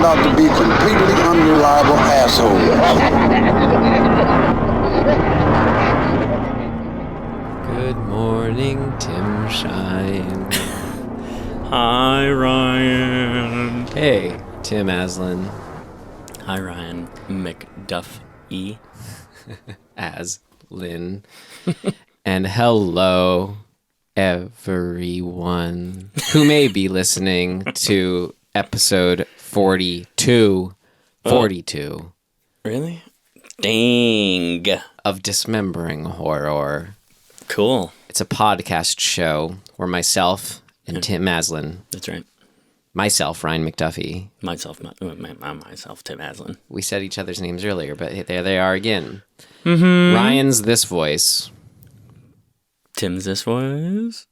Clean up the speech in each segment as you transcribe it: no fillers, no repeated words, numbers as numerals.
out to be completely unreliable assholes. Good morning, Tim Shine. Hi, Ryan. Hey, Tim Aslan. Hi, Ryan McDuffie. Aslin. And hello, everyone who may be listening to episode 42. 42. Really? Dang. Of Dismembering Horror. Cool. It's a podcast show where myself and Tim Aslan. That's right. Myself, Ryan McDuffie. Myself, Tim Aslan. We said each other's names earlier, but there they are again. Mm-hmm. Ryan's this voice. Tim's this voice.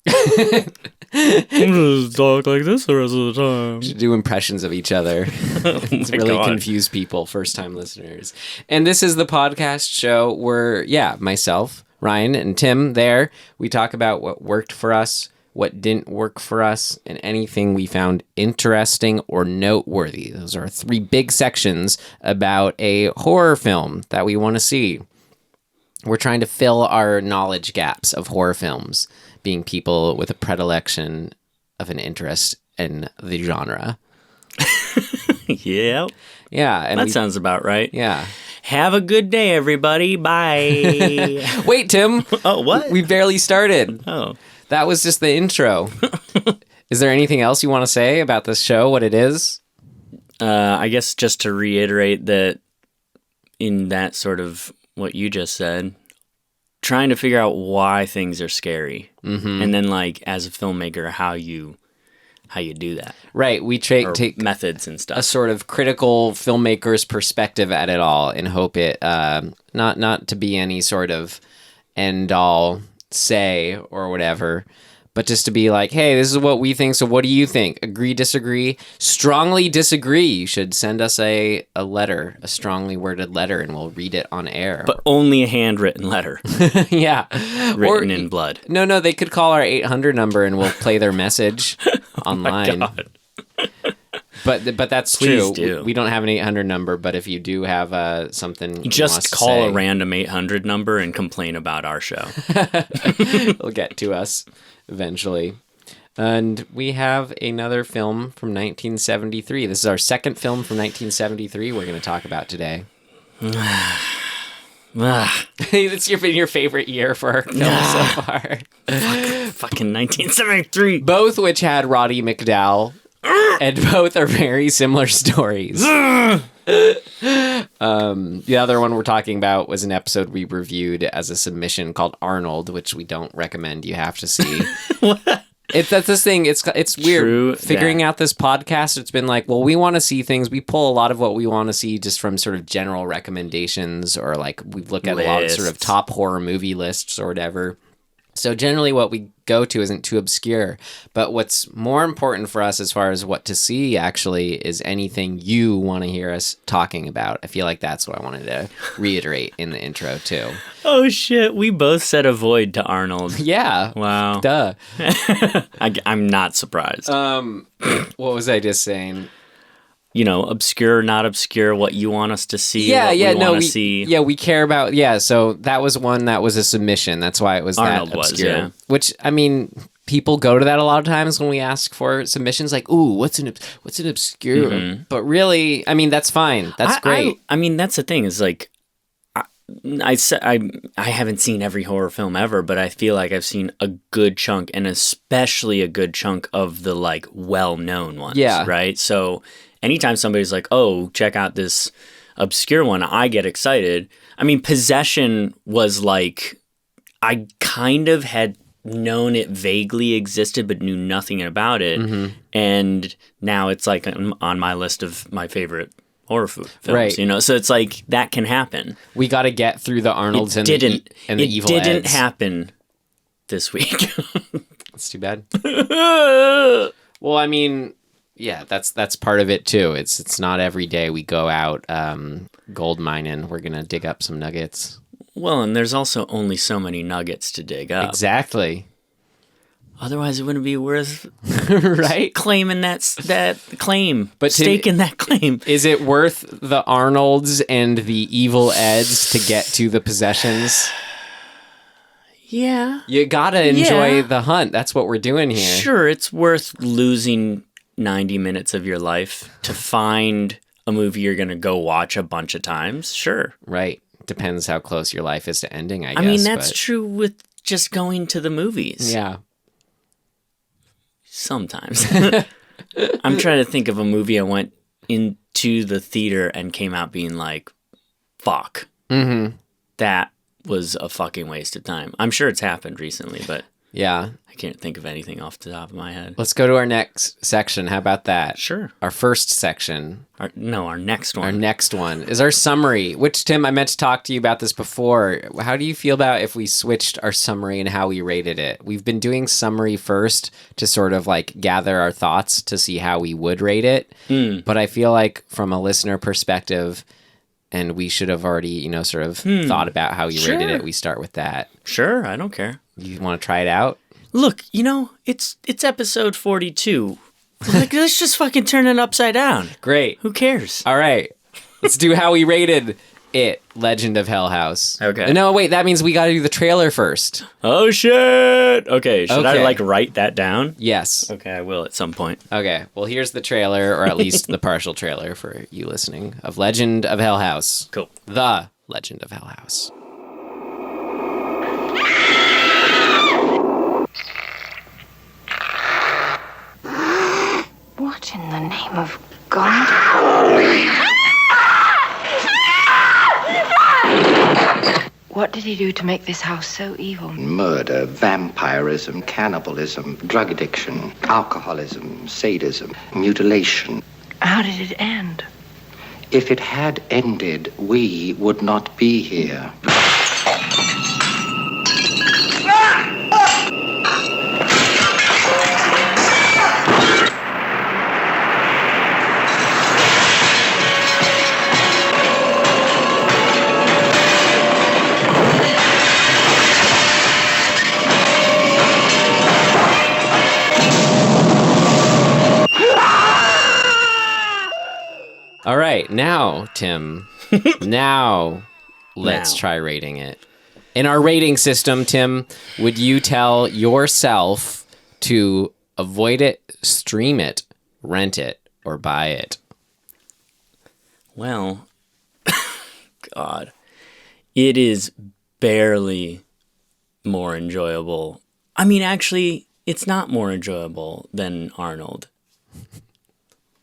I'm just talk like this the rest of the time. We should do impressions of each other. It's really confuse people, first-time listeners. And this is the podcast show where, myself, Ryan, and Tim there, we talk about what worked for us, what didn't work for us, and anything we found interesting or noteworthy. Those are 3 big sections about a horror film that we want to see. We're trying to fill our knowledge gaps of horror films, being people with a predilection of an interest in the genre. Yeah. Yeah. And that sounds about right. Yeah. Have a good day, everybody. Bye. Wait, Tim. Oh, what? We barely started. Oh. That was just the intro. Is there anything else you want to say about this show, what it is? I guess just to reiterate that in that sort of what you just said, trying to figure out why things are scary. Mm-hmm. And then, like, as a filmmaker, how you do that. Right. We take methods and stuff. A sort of critical filmmaker's perspective at it all and hope it, not to be any sort of end-all say or whatever, but just to be like, hey, this is what we think, so what do you think? Agree, disagree? Strongly disagree. You should send us a letter, a strongly worded letter, and we'll read it on air. But only a handwritten letter. Yeah. Written in blood. No, they could call our 800 number and we'll play their message online. Oh my God. But that's Please true. do. We don't have an 800 number, but if you do have something, just call a random 800 number and complain about our show. It'll get to us eventually. And we have another film from 1973. This is our second film from 1973 we're going to talk about today. It's been your favorite year for our film so far. Fucking 1973. Both which had Roddy McDowall. And both are very similar stories. The other one we're talking about was an episode we reviewed as a submission called Arnold, which we don't recommend. You have to see. That's this thing. It's weird. True figuring out this podcast. It's been like, well, we want to see things. We pull a lot of what we want to see just from sort of general recommendations, or like we look at a lot of sort of top horror movie lists or whatever. So generally what we go to isn't too obscure, but what's more important for us as far as what to see actually is anything you want to hear us talking about. I feel like that's what I wanted to reiterate in the intro too. Oh shit, we both said avoid to Arnold. Yeah. Wow. Duh. I'm not surprised. What was I just saying? You know, obscure, not obscure, what you want us to see, see. Yeah, we care about, so that was one that was a submission. That's why it was Arnold that obscure. Was, yeah. Which, I mean, people go to that a lot of times when we ask for submissions, like, ooh, what's an obscure? Mm-hmm. But really, I mean, that's fine. That's great. I mean, that's the thing, is like, I haven't seen every horror film ever, but I feel like I've seen a good chunk, and especially a good chunk of the, like, well-known ones, right? So anytime somebody's like, oh, check out this obscure one, I get excited. I mean, Possession was like, I kind of had known it vaguely existed, but knew nothing about it. Mm-hmm. And now it's like on my list of my favorite horror films, right? You know, so it's like that can happen. We got to get through the Arnolds and the Evil Eds. It didn't happen this week. That's too bad. Well, I mean, yeah, that's part of it too. It's not every day we go out gold mining. We're gonna dig up some nuggets. Well, and there's also only so many nuggets to dig up. Exactly. Otherwise, it wouldn't be worth right? claiming that claim, But staking that claim. Is it worth the Arnolds and the evil Eds to get to the possessions? Yeah. You gotta enjoy the hunt. That's what we're doing here. Sure, it's worth losing 90 minutes of your life to find a movie you're going to go watch a bunch of times. Sure. Right. Depends how close your life is to ending, I guess. I mean, that's true with just going to the movies. Yeah. Sometimes. I'm trying to think of a movie I went into the theater and came out being like, fuck. Mm-hmm. That was a fucking waste of time. I'm sure it's happened recently, but yeah, I can't think of anything off the top of my head. Let's go to our next section. How about that? Sure. Our first section. Our next one. Our next one is our summary, which, Tim, I meant to talk to you about this before. How do you feel about if we switched our summary and how we rated it? We've been doing summary first to sort of like gather our thoughts to see how we would rate it. But I feel like from a listener perspective, and we should have already, sort of thought about how you rated it. We start with that. Sure, I don't care. You want to try it out? Look, it's episode 42. Like, let's just fucking turn it upside down. Great. Who cares? All right. Let's do how we rated it, Legend of Hell House. Okay. No, wait, that means we got to do the trailer first. Oh, shit. Okay, should I, write that down? Yes. Okay, I will at some point. Okay, well, here's the trailer, or at least the partial trailer for you listening, of Legend of Hell House. Cool. The Legend of Hell House. What in the name of God? What did he do to make this house so evil? Murder, vampirism, cannibalism, drug addiction, alcoholism, sadism, mutilation. How did it end? If it had ended, we would not be here. All right, now, Tim, let's try rating it. In our rating system, Tim, would you tell yourself to avoid it, stream it, rent it, or buy it? Well, God, it is barely more enjoyable. I mean, actually, it's not more enjoyable than Arnold.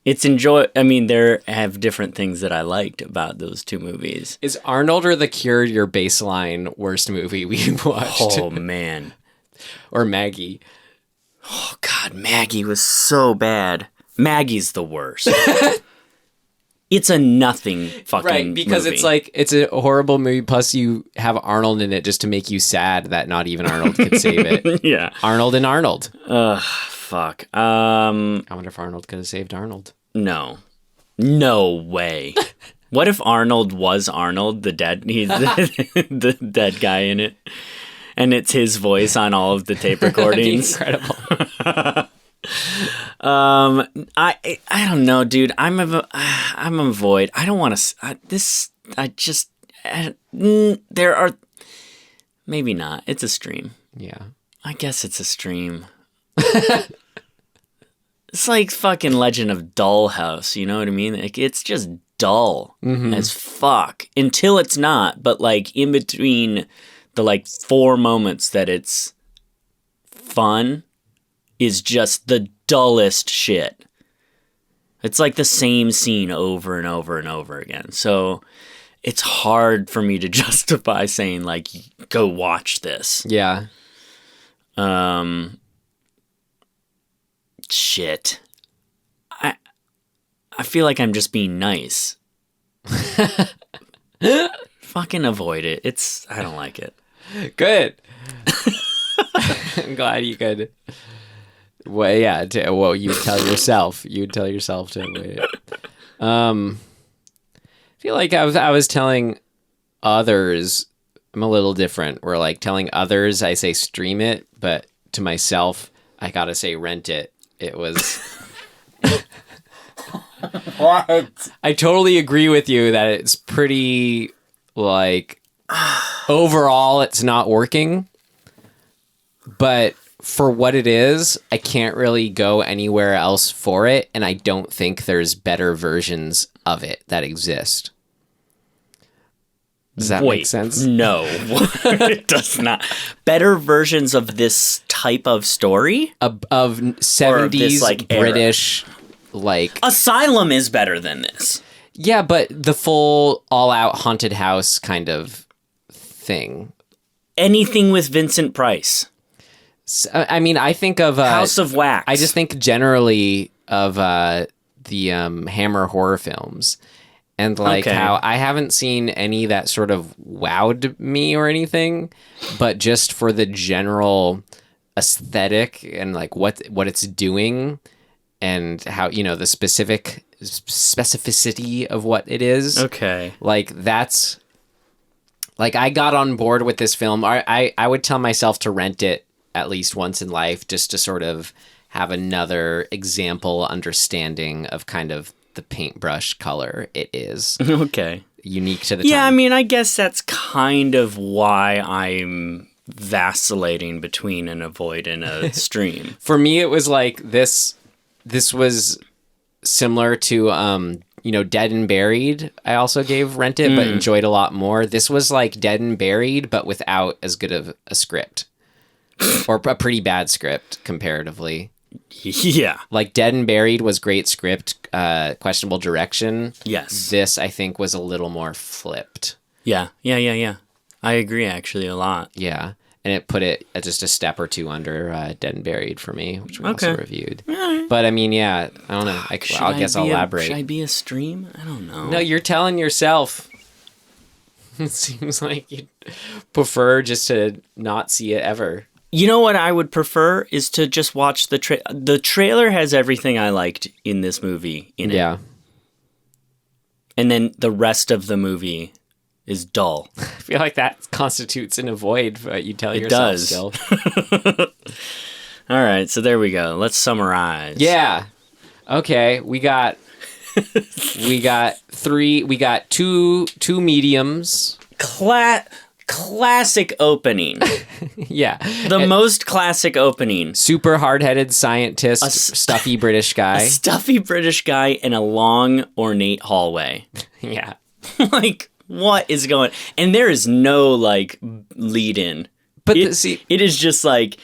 There have different things that I liked about those two movies. Is Arnold or The Cure your baseline worst movie we've watched? Oh, man. Or Maggie? Oh, God, Maggie was so bad. Maggie's the worst. It's a nothing fucking right, because movie. it's a horrible movie, plus you have Arnold in it just to make you sad that not even Arnold could save it. Yeah. Arnold and Arnold. Ugh, fuck. I wonder if Arnold could have saved Arnold. No way. What if Arnold was Arnold, the dead the dead guy in it, and it's his voice on all of the tape recordings? Incredible. I don't know, dude. I'm a void. I don't want to. There are maybe not. It's a stream. Yeah. I guess it's a stream. It's like fucking Legend of Dollhouse, you know what I mean? Like, it's just dull as fuck until it's not, but like in between the like 4 moments that it's fun is just the dullest shit. It's like the same scene over and over and over again. So it's hard for me to justify saying like, go watch this. Yeah. Shit. I feel like I'm just being nice. Fucking avoid it. I don't like it. Good. I'm glad you could. Well, yeah. You tell yourself. You'd tell yourself to avoid it. I feel like I was telling others. I'm a little different. Where like telling others, I say stream it, but to myself, I gotta say, rent it. It was. What? I totally agree with you that it's pretty, like, overall, it's not working. But for what it is, I can't really go anywhere else for it, and I don't think there's better versions of it that exist. Does that make sense? No, it does not. Better versions of this type of story? Of 70s this, like, era. British, like... Asylum is better than this. Yeah, but the full all-out haunted house kind of thing. Anything with Vincent Price. I mean, I think of... House of Wax. I just think generally of the Hammer horror films. And like how I haven't seen any that sort of wowed me or anything, but just for the general aesthetic and like what it's doing and how, you know, the specificity of what it is. Okay. Like that's like I got on board with this film. I would tell myself to rent it at least once in life just to sort of have another example understanding of kind of the paintbrush color it is. Okay. Unique to the Yeah, time. I mean, I guess that's kind of why I'm vacillating between an avoid and a stream. For me, it was like this was similar to, you know, Dead and Buried. I also gave Rent It, but enjoyed a lot more. This was like Dead and Buried, but without as good of a script. Or a pretty bad script, comparatively. Yeah. Like Dead and Buried was great script, questionable direction. Yes. This, I think, was a little more flipped. Yeah. I agree, actually, a lot. Yeah. And it put it just a step or two under Dead and Buried for me, which we also reviewed. Right. But I mean, yeah, I don't know. I guess I'll elaborate. Should I be a stream? I don't know. No, you're telling yourself. It seems like you'd prefer just to not see it ever. You know what I would prefer is to just watch the trailer has everything I liked in this movie in it. Yeah. And then the rest of the movie is dull. I feel like that constitutes an avoid, but you tell It yourself does. still. All right, so there we go. Let's summarize. Yeah. Okay, we got two mediums. Classic opening. Yeah. The most classic opening. Super hard-headed scientist, stuffy British guy. A stuffy British guy in a long, ornate hallway. Yeah. Like, what is going... And there is no, like, lead-in. But it is just, like,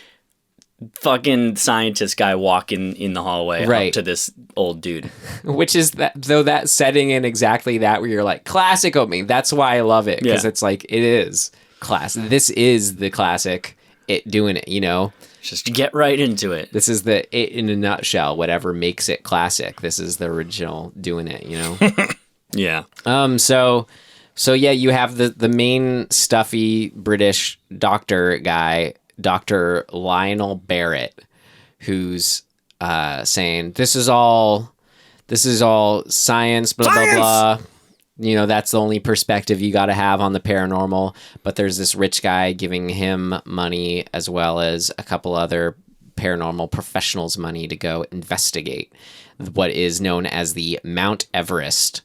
fucking scientist guy walking in the hallway up to this old dude. Which is that setting in exactly that where you're like, classic opening. That's why I love it. Because it's like, it is classic. This is the classic it doing it, you know? Just get right into it. This is the it in a nutshell. Whatever makes it classic. This is the original doing it, you know? Yeah. So yeah, you have the main stuffy British doctor guy, Dr. Lionel Barrett, who's saying this is all science, blah blah blah. You know, that's the only perspective you got to have on the paranormal. But there's this rich guy giving him money as well as a couple other paranormal professionals money to go investigate what is known as the Mount Everest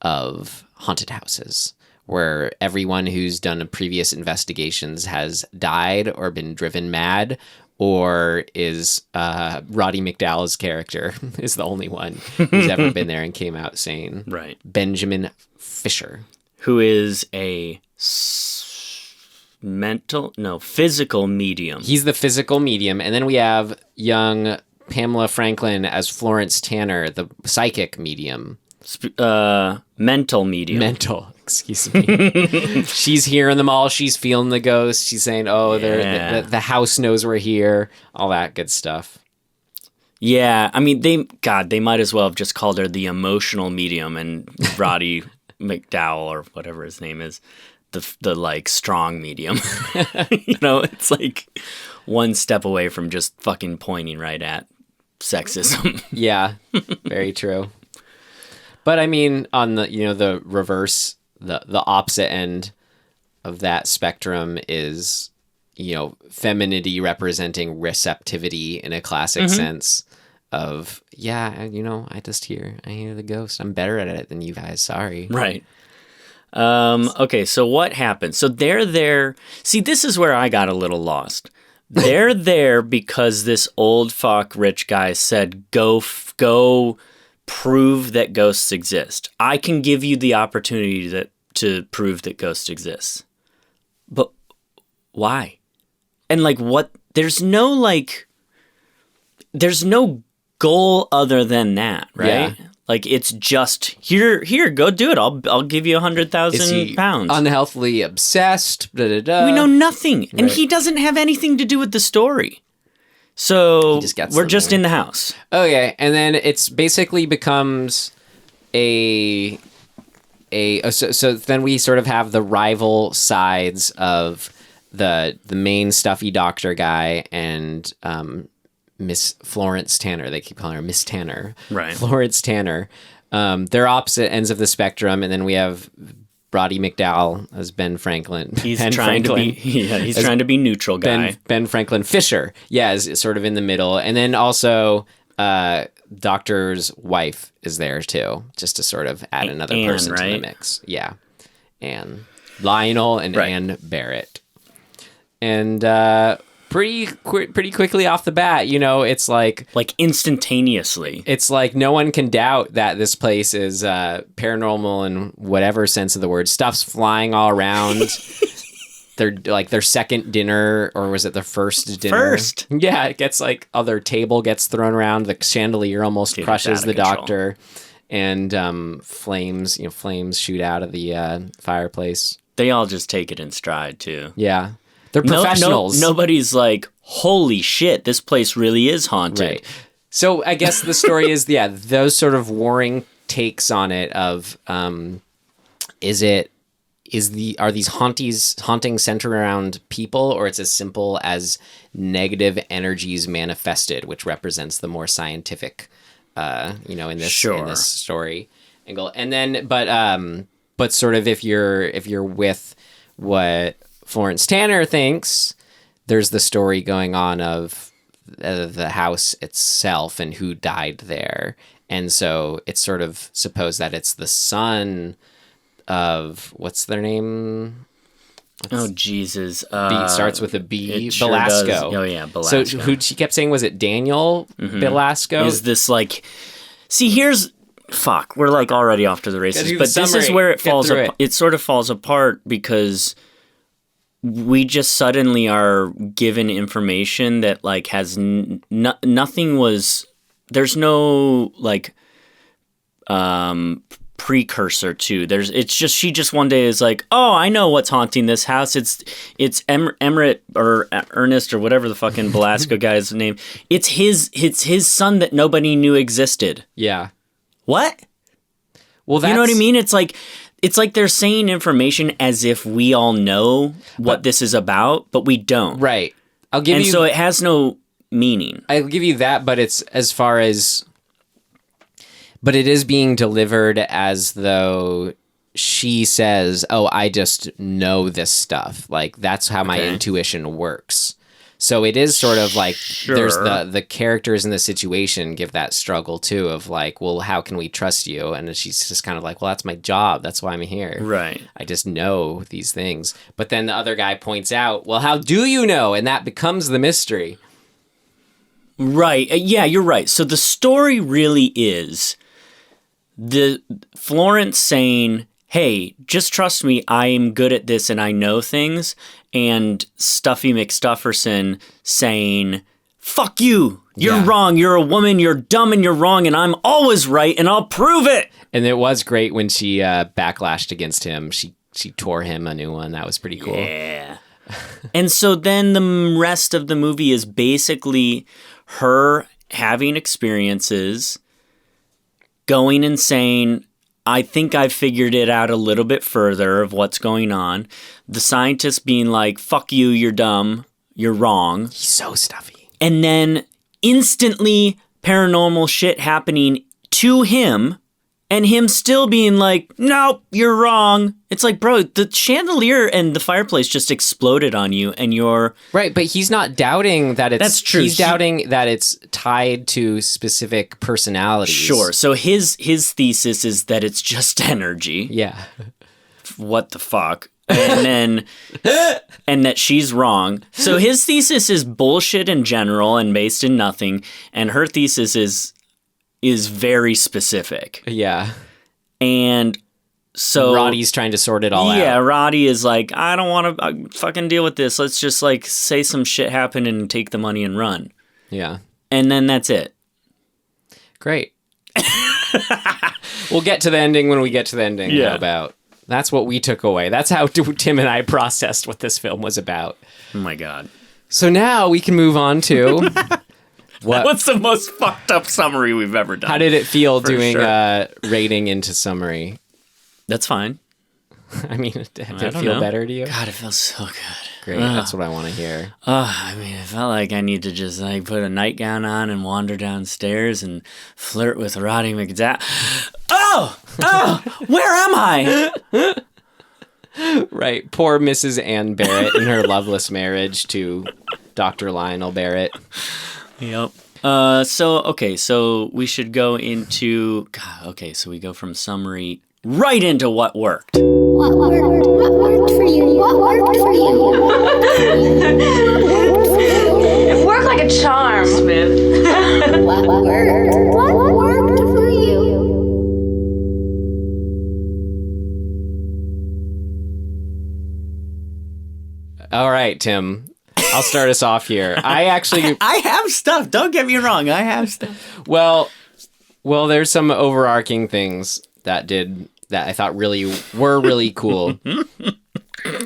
of haunted houses, where everyone who's done previous investigations has died or been driven mad, or is Roddy McDowall's character is the only one who's ever been there and came out sane. Right. Benjamin Fisher. Who is a physical medium. He's the physical medium. And then we have young Pamela Franklin as Florence Tanner, the psychic medium. Mental medium. Mental, excuse me. She's hearing them all. She's feeling the ghosts. She's saying, "Oh, the house knows we're here." All that good stuff. Yeah, I mean, they might as well have just called her the emotional medium, and Roddy McDowall or whatever his name is, the like strong medium. You know, it's like one step away from just fucking pointing right at sexism. Yeah, very true. But I mean, on the the reverse, the opposite end of that spectrum is femininity representing receptivity in a classic sense of, I hear the ghost. I'm better at it than you guys. Sorry. Right. Okay, so what happened? So they're there. See, this is where I got a little lost. They're there because this old fuck rich guy said, go prove that ghosts exist. I can give you the opportunity to prove that ghosts exist. But why? And what? There's no goal other than that, right? Yeah. It's just here, go do it. I'll give you 100,000 pounds. Unhealthily obsessed. Da, da, da. We know nothing, and he doesn't have anything to do with the story. So we're just in the house. Okay, and then it's basically becomes so then we sort of have the rival sides of the main stuffy doctor guy and Miss Florence Tanner. They keep calling her Miss Tanner. Right. Florence Tanner. They're opposite ends of the spectrum, and then we have Roddy McDowall as Ben Franklin. He's trying to be neutral guy. Ben Franklin Fisher. Yeah, is sort of in the middle. And then also Doctor's wife is there too, just to sort of add another person to the mix. Yeah. Anne. Lionel and Anne Barrett. And pretty quickly off the bat, it's like instantaneously. It's like no one can doubt that this place is paranormal in whatever sense of the word. Stuff's flying all around. Their second dinner, or was it their first dinner? First. Yeah, it gets their table gets thrown around. The chandelier almost crushes the doctor, and flames shoot out of the fireplace. They all just take it in stride too. Yeah. They're professionals. Nobody's like, holy shit, this place really is haunted. Right. So I guess the story is, those sort of warring takes on it of, are these hauntings centered around people, or it's as simple as negative energies manifested, which represents the more scientific, in this story angle. And then, but sort of if you're with what Florence Tanner thinks, there's the story going on of the house itself and who died there. And so it's sort of supposed that it's the son of, what's their name? Jesus. Starts with a B. Sure Belasco. Does. Oh, yeah, Belasco. So who she kept saying, was it Daniel Belasco? Is this see, here's... Fuck, we're already off to the races. But this is where it falls apart. It sort of falls apart because we just suddenly are given information that has nothing was, there's no precursor to, it's just, she just one day is like, oh, I know what's haunting this house. It's Emmerich or Ernest or whatever the fucking Belasco guy's name. It's his son that nobody knew existed. Yeah. What? Well, you know what I mean? It's like they're saying information as if we all know what this is about, but we don't. Right. So it has no meaning. I'll give you that, but it's but it is being delivered as though she says, "Oh, I just know this stuff. That's how my intuition works." So it is sort of there's the characters in the situation give that struggle too of well, how can we trust you? And she's just kind of well, that's my job. That's why I'm here. Right. I just know these things. But then the other guy points out, well, how do you know? And that becomes the mystery. Right. Yeah, you're right. So the story really is the Florence saying, hey, just trust me, I am good at this and I know things. And Stuffy McStufferson saying, fuck you, you're wrong, you're a woman, you're dumb and you're wrong, and I'm always right, and I'll prove it. And it was great when she backlashed against him. She tore him a new one. That was pretty cool. Yeah. And so then the rest of the movie is basically her having experiences, going and saying, I think I figured it out a little bit further of what's going on. The scientist being like, fuck you, you're dumb, you're wrong. He's so stuffy. And then instantly paranormal shit happening to him And him still being like, nope, you're wrong. It's like, bro, the chandelier and the fireplace just exploded on you and you're... Right, but he's not doubting that it's... That's true. He's doubting that it's tied to specific personalities. Sure. So his thesis is that it's just energy. Yeah. What the fuck? And then... and that she's wrong. So his thesis is bullshit in general and based in nothing. And her thesis is very specific. Yeah. And so... Roddy's trying to sort it all out. Yeah, Roddy is like, I don't want to fucking deal with this. Let's just like say some shit happened and take the money and run. Yeah. And then that's it. Great. We'll get to the ending when we get to the ending. Yeah. How about... That's what we took away. That's how Tim and I processed what this film was about. Oh my God. So now we can move on to... What's the most fucked up summary we've ever done? How did it feel doing sure. rating into summary? That's fine. I mean, did it don't feel know. better to you? God, it feels so good. Great, that's what I want to hear. I mean, I felt like I need to just like put a nightgown on and wander downstairs and flirt with Roddy McDowall. Oh, where am I? Right, poor Mrs. Ann Barrett in her loveless marriage to Dr. Lionel Barrett. Yep. So we should go into... God, okay, so we go from summary right into what worked. What worked? What worked for you? What worked for you? It worked like a charm. Smith. What worked? What worked for you? All right, Tim. I'll start us off here. I have stuff. Don't get me wrong. I have stuff. Well, there's some overarching things that I thought were really cool.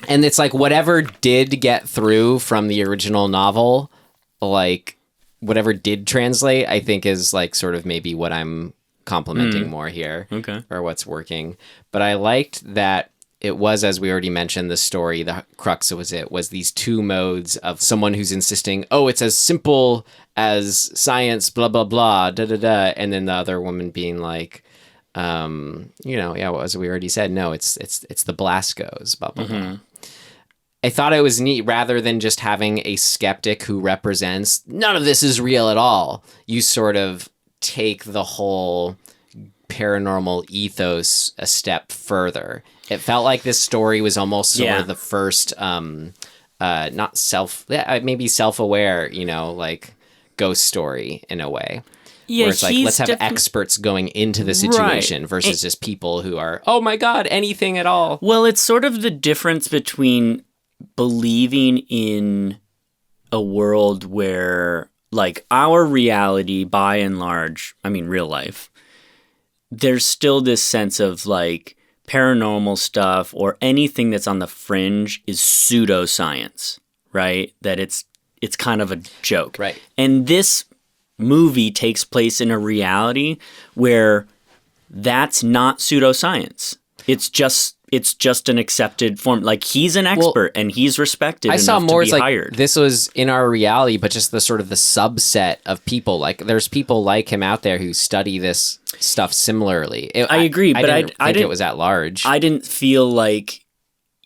And it's like whatever did get through from the original novel, like whatever did translate, I think is like sort of maybe what I'm complimenting more here. Okay. Or what's working. But I liked that it was, as we already mentioned, the story, the crux was these two modes of someone who's insisting, oh, it's as simple as science, blah, blah, blah, da, da, da. And then the other woman being like, as we already said, no, it's the Blascos, blah, blah, blah. I thought it was neat, rather than just having a skeptic who represents, none of this is real at all. You sort of take the whole paranormal ethos a step further. It felt like this story was almost sort of the first, maybe self-aware, like ghost story in a way. Yeah, where it's like, let's have experts going into the situation versus just people who are, oh my God, anything at all. Well, it's sort of the difference between believing in a world where, like, our reality, by and large, I mean, real life, there's still this sense of, like, paranormal stuff or anything that's on the fringe is pseudoscience, right? That it's kind of a joke. Right. And this movie takes place in a reality where that's not pseudoscience. It's just an accepted form. Like, he's an expert and he's respected enough to be hired. This was in our reality, but just the sort of the subset of people. Like, there's people like him out there who study this stuff similarly. I agree, but I didn't think it was at large. I didn't feel like,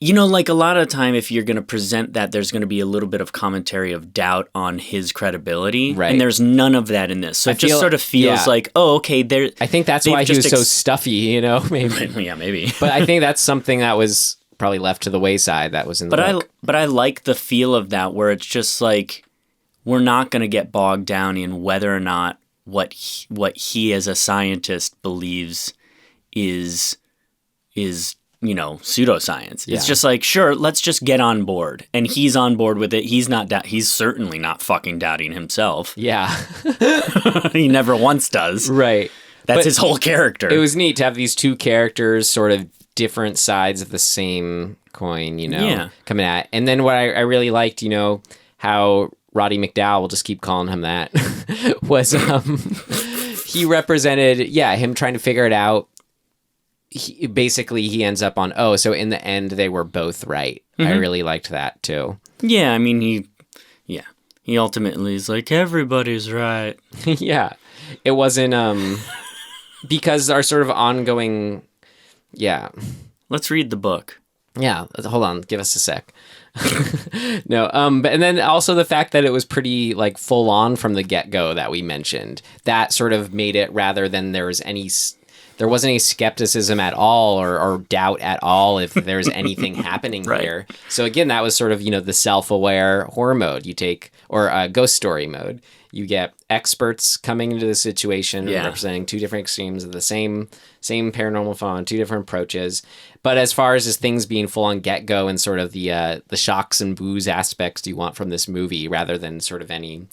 like a lot of the time, if you're going to present that, there's going to be a little bit of commentary of doubt on his credibility. Right. And there's none of that in this. So it just sort of feels like, oh, okay. I think that's why he was so stuffy, maybe. Yeah, maybe. But I think that's something that was probably left to the wayside that was in the book. But I like the feel of that, where it's just like, we're not going to get bogged down in whether or not what he as a scientist believes is pseudoscience. Yeah. It's just like, sure, let's just get on board. And he's on board with it. He's certainly not fucking doubting himself. Yeah. He never once does. Right. That's his whole character. It was neat to have these two characters, sort of different sides of the same coin, coming at. And then what I really liked, how Roddy McDowall, we'll just keep calling him that, was he represented, him trying to figure it out. He ends up on, so in the end, they were both right. I really liked that, too. Yeah, I mean, he ultimately is like, everybody's right. Yeah. It wasn't, because our sort of ongoing, yeah. Let's read the book. Yeah, hold on, give us a sec. No, but and then also the fact that it was pretty like full on from the get-go that we mentioned. That sort of made it, rather than there wasn't any skepticism at all or doubt at all if there's anything happening here. So again, that was sort of, the self-aware horror mode you take, or ghost story mode. You get experts coming into the situation representing two different extremes of the same paranormal phenomenon, two different approaches. But as far as things being full on get-go and sort of the shocks and boos aspects you want from this movie, rather than sort of any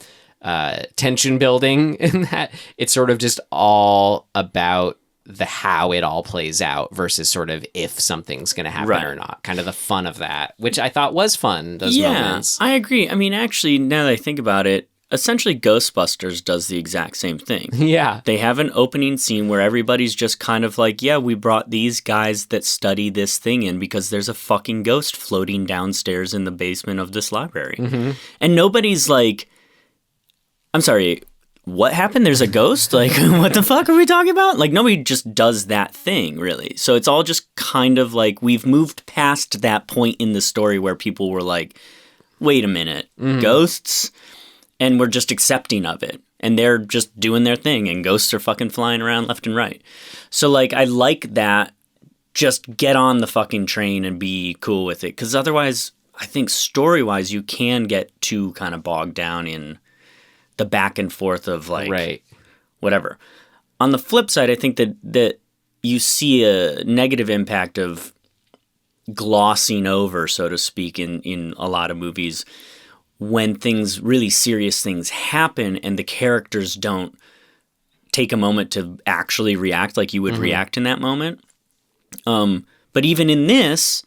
tension building in that, it's sort of just all about the how it all plays out versus sort of if something's going to happen or not. Kind of the fun of that, which I thought was fun, those moments. I agree. I mean, actually, now that I think about it, essentially Ghostbusters does the exact same thing. Yeah. They have an opening scene where everybody's just kind of like, yeah, we brought these guys that study this thing in because there's a fucking ghost floating downstairs in the basement of this library. Mm-hmm. And nobody's like, I'm sorry, what happened? There's a ghost? Like, what the fuck are we talking about? Like, nobody just does that thing, really. So it's all just kind of like we've moved past that point in the story where people were like, wait a minute, ghosts? And we're just accepting of it. And they're just doing their thing, and ghosts are fucking flying around left and right. So, like, I like that. Just get on the fucking train and be cool with it. Because otherwise, I think story-wise, you can get too kind of bogged down in the back and forth of, like, whatever. On the flip side, I think that you see a negative impact of glossing over, so to speak, in a lot of movies when really serious things happen and the characters don't take a moment to actually react like you would react in that moment. But even in this,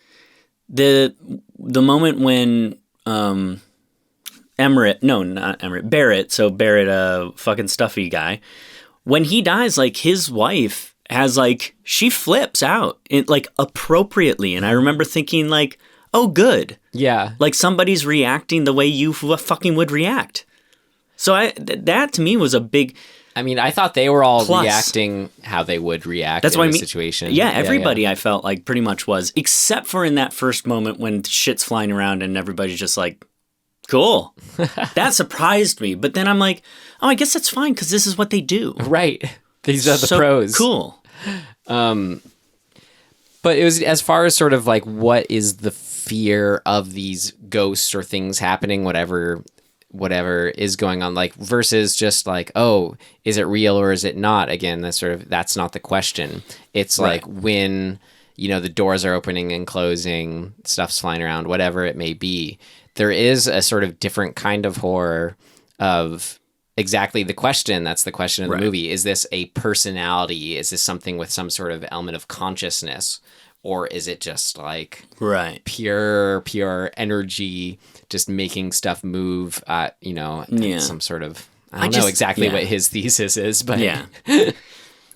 the moment when Barrett, so Barrett, fucking stuffy guy, when he dies, like, his wife has, like, she flips out, like, appropriately. And I remember thinking, like, oh, good. Yeah. Like, somebody's reacting the way you fucking would react. So that to me was a big... I mean, I thought they were all reacting how they would react in the situation. Yeah, everybody I felt like pretty much was, except for in that first moment when shit's flying around and everybody's just like, cool. That surprised me. But then I'm like, oh, I guess that's fine because this is what they do. Right. These are the pros. Cool. But it was, as far as sort of like what is the fear of these ghosts or things happening, whatever is going on, like, versus just like, oh, is it real or is it not? Again, that's not the question. It's like when, the doors are opening and closing, stuff's flying around, whatever it may be. There is a sort of different kind of horror of exactly the question. That's the question of the movie. Is this a personality? Is this something with some sort of element of consciousness? Or is it just like pure energy, just making stuff move at, some sort of, I don't know exactly what his thesis is, but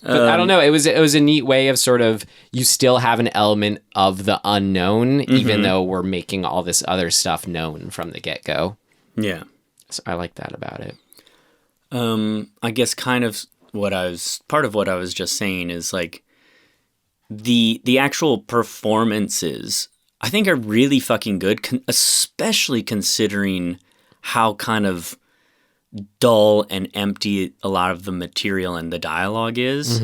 but I don't know. It was a neat way of sort of, you still have an element of the unknown, even though we're making all this other stuff known from the get-go. Yeah. So I like that about it. I guess kind of part of what I was just saying is like, the actual performances, I think, are really fucking good, especially considering how kind of dull and empty a lot of the material and the dialogue is.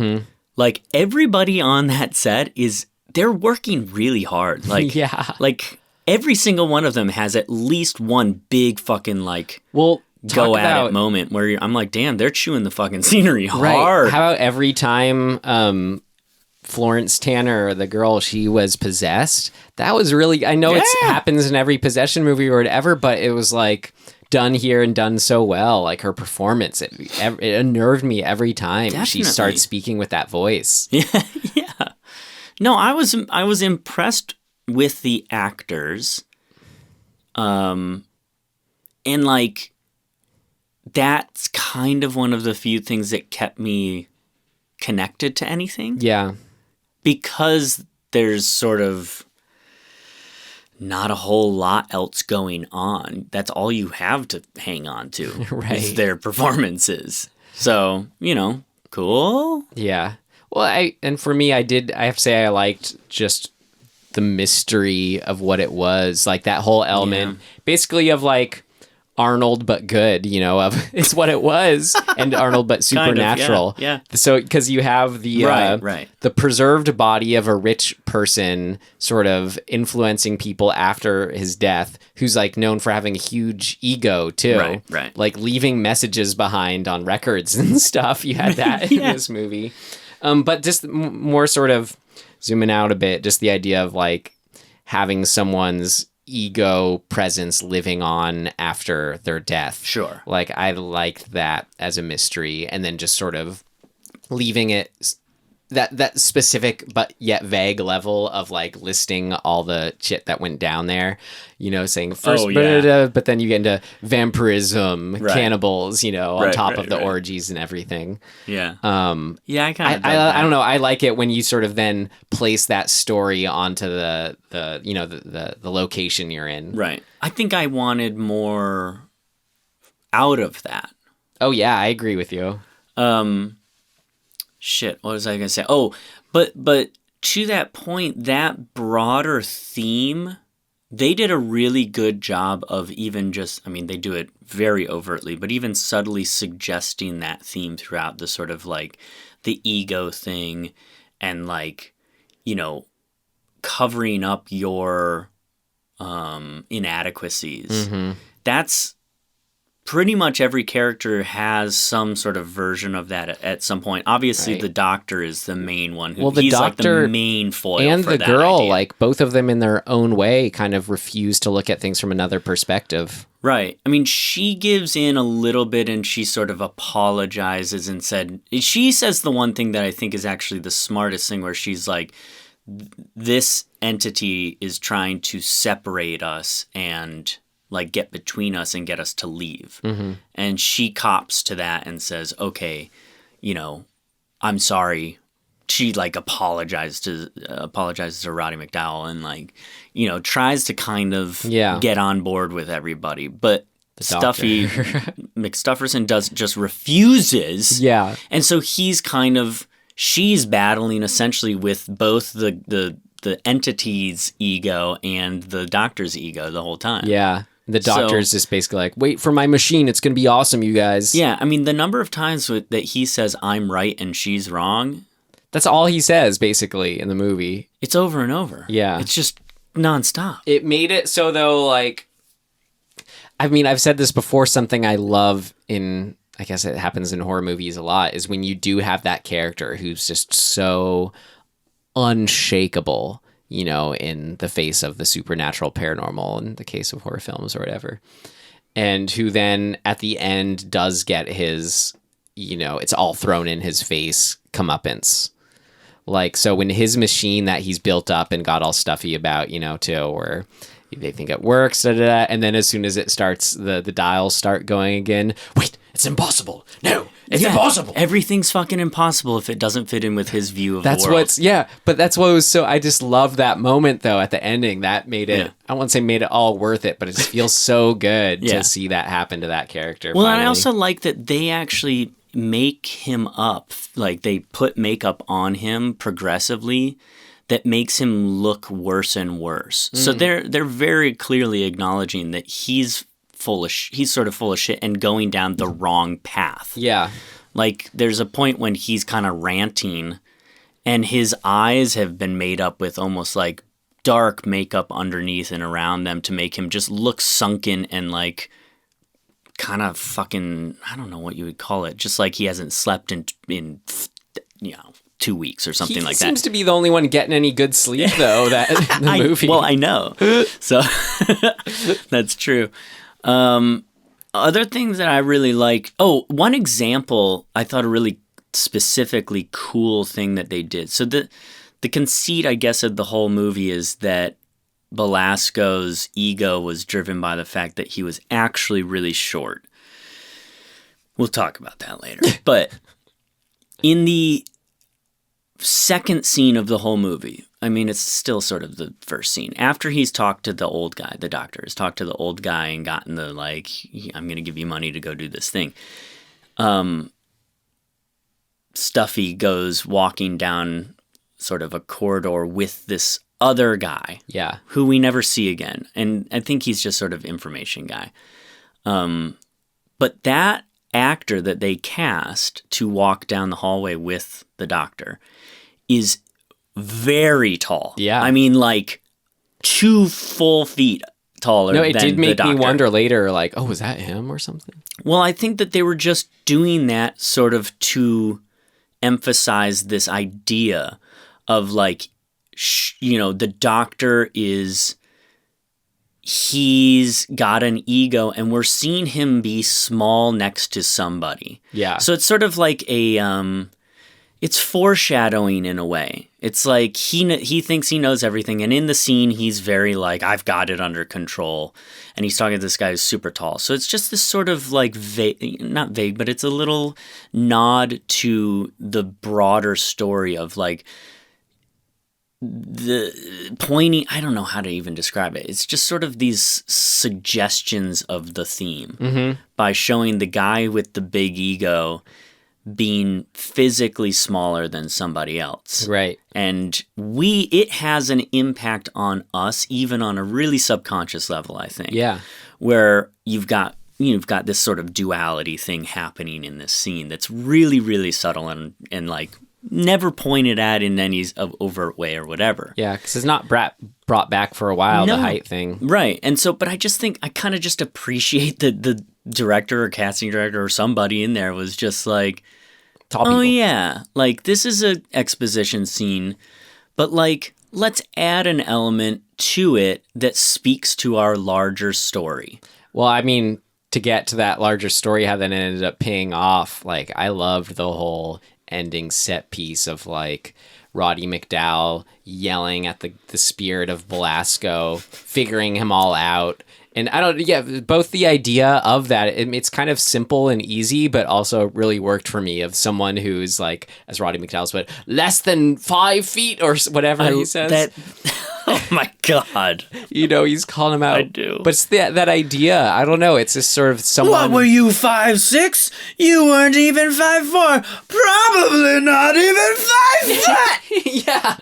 Like, everybody on that set they're working really hard. Like, like every single one of them has at least one big fucking like go at it moment where I'm like, damn, they're chewing the fucking scenery hard. How about every time Florence Tanner, the girl, she was possessed? That was really, I know it happens in every possession movie or whatever, but it was like done here and done so well. Like, her performance, it unnerved me every time she started speaking with that voice. Yeah. No, I was impressed with the actors. And like, that's kind of one of the few things that kept me connected to anything. Yeah. Because there's sort of not a whole lot else going on. That's all you have to hang on to is their performances. So, cool. Yeah. Well, for me, I have to say I liked just the mystery of what it was, like that whole element, basically of like Arnold but good, of it's what it was, and Arnold but supernatural. Yeah. So because you have the the preserved body of a rich person sort of influencing people after his death, who's like known for having a huge ego too, right, like leaving messages behind on records and stuff. You had that in this movie, but just more sort of zooming out a bit, just the idea of like having someone's ego presence living on after their death. Sure. Like I liked that as a mystery, and then just sort of leaving it that specific but yet vague level of like listing all the shit that went down there, saying first, but then you get into vampirism, cannibals, on top of the orgies and everything. Yeah. I don't know. I like it when you sort of then place that story onto the location you're in. Right. I think I wanted more out of that. Oh yeah, I agree with you. Shit, what was I going to say? Oh, but to that point, that broader theme, they did a really good job of even just, they do it very overtly, but even subtly suggesting that theme throughout the sort of like the ego thing and like, covering up your inadequacies. Mm-hmm. That's pretty much every character has some sort of version of that at some point. Obviously, the doctor is the main one. He's like the main foil and for the that girl, idea. like both of them in their own way, kind of refuse to look at things from another perspective. Right. She gives in a little bit, and she sort of apologizes and she says the one thing that I think is actually the smartest thing, where she's like, this entity is trying to separate us and like get between us and get us to leave. Mm-hmm. And she cops to that and says, okay, I'm sorry. She like apologizes to Roddy McDowall and like, tries to kind of get on board with everybody. But Stuffy McStufferson just refuses. Yeah. And so she's battling essentially with both the entity's ego and the doctor's ego the whole time. Yeah. The doctor's just basically like, wait for my machine. It's going to be awesome, you guys. Yeah. The number of times that he says, I'm right and she's wrong. That's all he says, basically, in the movie. It's over and over. Yeah. It's just nonstop. It made it so, though, like, I've said this before, something I love in, I guess it happens in horror movies a lot, is when you do have that character who's just so unshakable, in the face of the supernatural, paranormal, in the case of horror films or whatever. And who then at the end does get his, it's all thrown in his face comeuppance. Like, so when his machine that he's built up and got all stuffy about, too, where they think it works, and then as soon as it starts, the dials start going again. Wait, it's impossible. No, it's impossible. Everything's fucking impossible if it doesn't fit in with his view of the world. But that's what was so, I just love that moment though at the ending. That made it, I won't say made it all worth it, but it just feels so good to see that happen to that character. Well, finally. and I also like that they actually make him up, like they put makeup on him progressively that makes him look worse and worse. So they're very clearly acknowledging that he's sort of full of shit and going down the wrong path. Yeah. Like there's a point when he's kind of ranting and his eyes have been made up with almost like dark makeup underneath and around them to make him just look sunken and like kind of fucking, I don't know what you would call it, just like he hasn't slept in 2 weeks or something like that. He seems to be the only one getting any good sleep though, that in the movie. Well, I know. So that's true. Other things that I really like. Oh, one example, I thought a really specifically cool thing that they did. So the conceit, I guess, of the whole movie is that Belasco's ego was driven by the fact that he was actually really short. We'll talk about that later. But in the second scene of the whole movie, it's still sort of the first scene. After he's talked to the old guy, the doctor has talked to the old guy and gotten the, like, I'm going to give you money to go do this thing. Stuffy goes walking down sort of a corridor with this other guy. Yeah. Who we never see again. And I think he's just sort of information guy. But that actor that they cast to walk down the hallway with the doctor is very tall. Yeah. I mean, like 2 full feet taller than the doctor. No, it did make me wonder later, like, oh, was that him or something? Well, I think that they were just doing that sort of to emphasize this idea of like, the doctor he's got an ego and we're seeing him be small next to somebody. Yeah. So it's sort of like it's foreshadowing in a way. It's like he thinks he knows everything, and in the scene he's very like, I've got it under control, and he's talking to this guy who's super tall. So it's just this sort of like not vague, but it's a little nod to the broader story of like the pointing. I don't know how to even describe it. It's just sort of these suggestions of the theme by showing the guy with the big ego being physically smaller than somebody else. Right. And it has an impact on us, even on a really subconscious level, I think. Yeah. Where you've got this sort of duality thing happening in this scene that's really, really subtle and like never pointed at in any overt way or whatever. Yeah, because it's not brought back for a while, the height thing. Right. And so, but I just think, I kind of just appreciate the director or casting director or somebody in there was just like, Tall people. Yeah, like this is a exposition scene, but like let's add an element to it that speaks to our larger story. Well, I mean, to get to that larger story, how that ended up paying off, like I loved the whole ending set piece of like Roddy McDowall yelling at the spirit of Belasco, figuring him all out. And both the idea of that, it's kind of simple and easy, but also really worked for me, of someone who's like, as Roddy McDowall said, less than 5 feet or whatever he says. Oh my God. He's calling him out. I do. But it's that idea. I don't know. It's just sort of someone. What were you, 5'6"? You weren't even 5'4". Probably not even 5 foot. Yeah.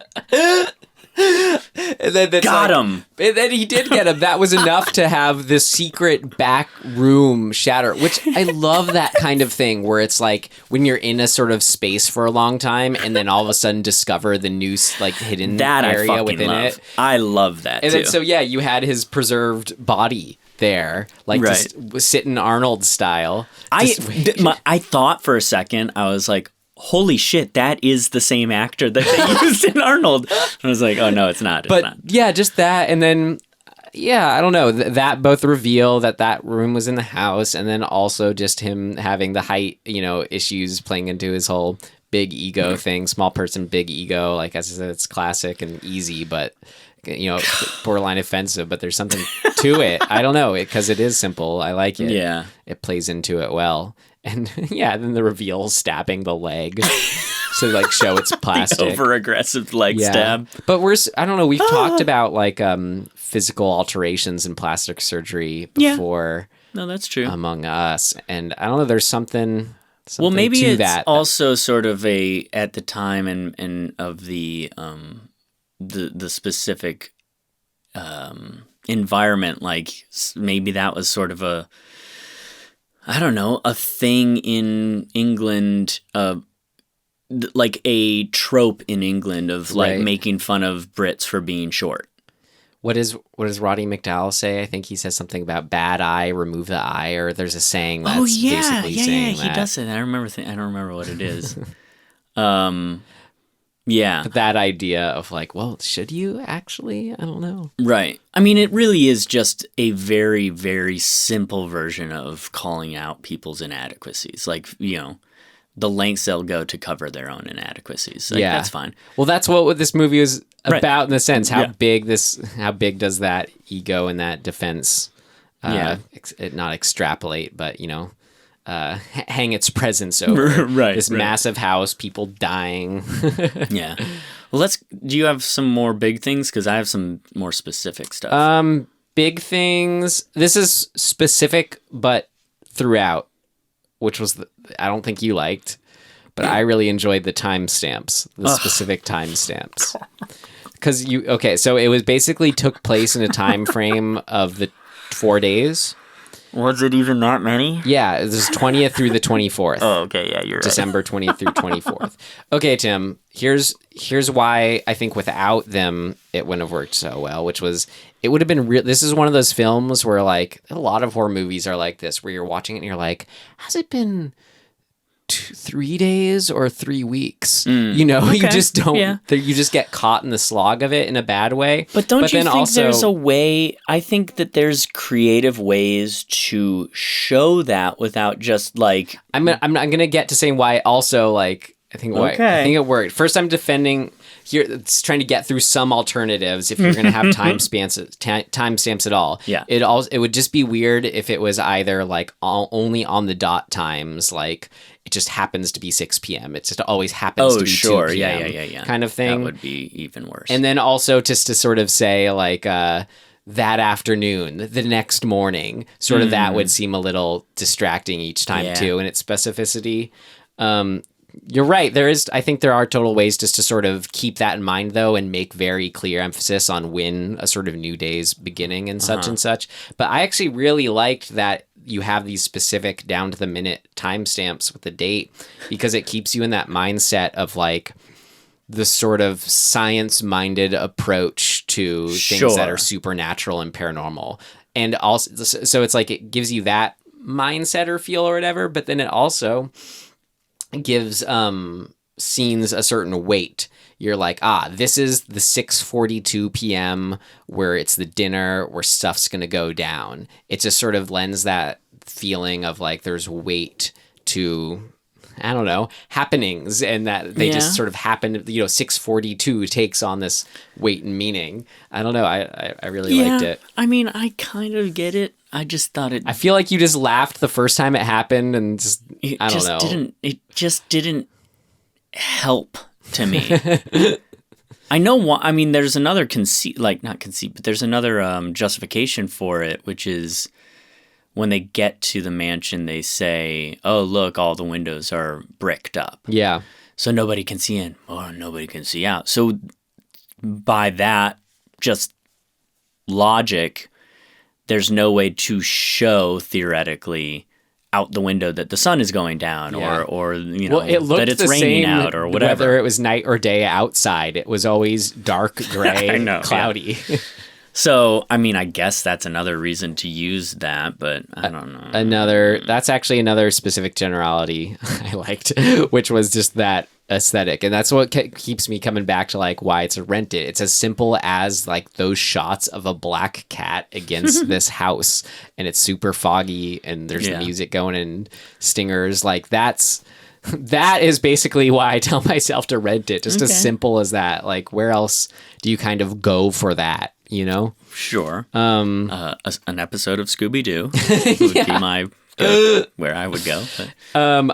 And then got him. And then he did get him. That was enough to have this secret back room shatter, which I love that kind of thing where it's like when you're in a sort of space for a long time and then all of a sudden discover the new like hidden that area within love. it. I love that and too. Then so you had his preserved body there, like just sitting Arnold style. I thought for a second, I was like, holy shit, that is the same actor that they used in Arnold. I was like, oh no, it's not. It's not. Yeah, just that. And then, I don't know, that both reveal that room was in the house, and then also just him having the height, issues playing into his whole big ego thing, small person, big ego. Like, as I said, it's classic and easy, but, borderline offensive, but there's something to it. I don't know, because it is simple. I like it. Yeah. It plays into it well. And then the reveal stabbing the leg to like show it's plastic. The over-aggressive leg stab. But I don't know, we've talked about like physical alterations in plastic surgery before. No, that's true. Among us. And I don't know, there's something well, maybe to it's that. Also sort of at the time and of the specific environment, like maybe that was sort of a thing in England, like a trope in England of like making fun of Brits for being short. What does Roddy McDowall say? I think he says something about bad eye, remove the eye, or there's a saying that's basically saying that. He does say that. I don't remember what it is. Yeah. But that idea of like, well, should you actually? I don't know. Right. I mean, it really is just a very, very simple version of calling out people's inadequacies. Like, the lengths they'll go to cover their own inadequacies. Like, that's fine. Well, that's what this movie is about in the sense. How big does that ego and that defense not extrapolate, but, hang its presence over this massive house, people dying. Yeah. Well, do you have some more big things? Because I have some more specific stuff. Big things. This is specific, but throughout, which was I don't think you liked, but I really enjoyed the timestamps, the specific timestamps. Because so it was basically took place in a time frame of the 4 days. Was it even that many? Yeah, this is 20th through the 24th. Oh, okay, yeah, you're right. December 20th through 24th. Okay, Tim, here's why I think without them, it wouldn't have worked so well, which was, it would have been real. This is one of those films where, like, a lot of horror movies are like this, where you're watching it and you're like, has it been 3 days or 3 weeks? You know, okay. you just don't, yeah. you just get caught in the slog of it in a bad way. But don't you then think also, there's a way, I think that there's creative ways to show that without just like... I'm going to get to saying why also, like, I think it worked. First, I'm defending here. It's trying to get through some alternatives if you're going to have timestamps at all. Yeah. It would just be weird if it was either like only on the dot times, like it just happens to be 6 p.m. It just always happens to be 2 p.m. Yeah. kind of thing. That would be even worse. And then also just to sort of say like that afternoon, the next morning, sort of that would seem a little distracting each time too, in its specificity. You're right. I think there are total ways just to sort of keep that in mind, though, and make very clear emphasis on when a sort of new day's beginning and such and such. But I actually really liked that you have these specific down to the minute timestamps with the date, because it keeps you in that mindset of like the sort of science-minded approach to things that are supernatural and paranormal. And also, so it's like it gives you that mindset or feel or whatever, but then it also gives scenes a certain weight. You're like, this is the 6:42 p.m. where it's the dinner where stuff's going to go down. It just sort of lends that feeling of like there's weight to, I don't know, happenings, and that they just sort of happen. 6:42 takes on this weight and meaning. I don't know. I really liked it. I mean, I kind of get it. I just thought it... I feel like you just laughed the first time it happened and just, I don't know. It just didn't help to me. I know why. I mean, there's another but there's another justification for it, which is when they get to the mansion, they say, oh, look, all the windows are bricked up. Yeah. So nobody can see in or nobody can see out. So by that, just logic, there's no way to show theoretically out the window that the sun is going down or that it's raining out or whatever. Whether it was night or day outside, it was always dark, gray, cloudy. Yeah. So, I mean, I guess that's another reason to use that, but I don't know. That's actually another specific generality I liked, which was just that aesthetic. And that's what keeps me coming back to like why it's a rent it. It's as simple as like those shots of a black cat against this house, and it's super foggy and there's music going and stingers. Like that is basically why I tell myself to rent it. Just as simple as that. Like where else do you kind of go for that? You know? Sure. An episode of Scooby-Doo would be my where I would go. But.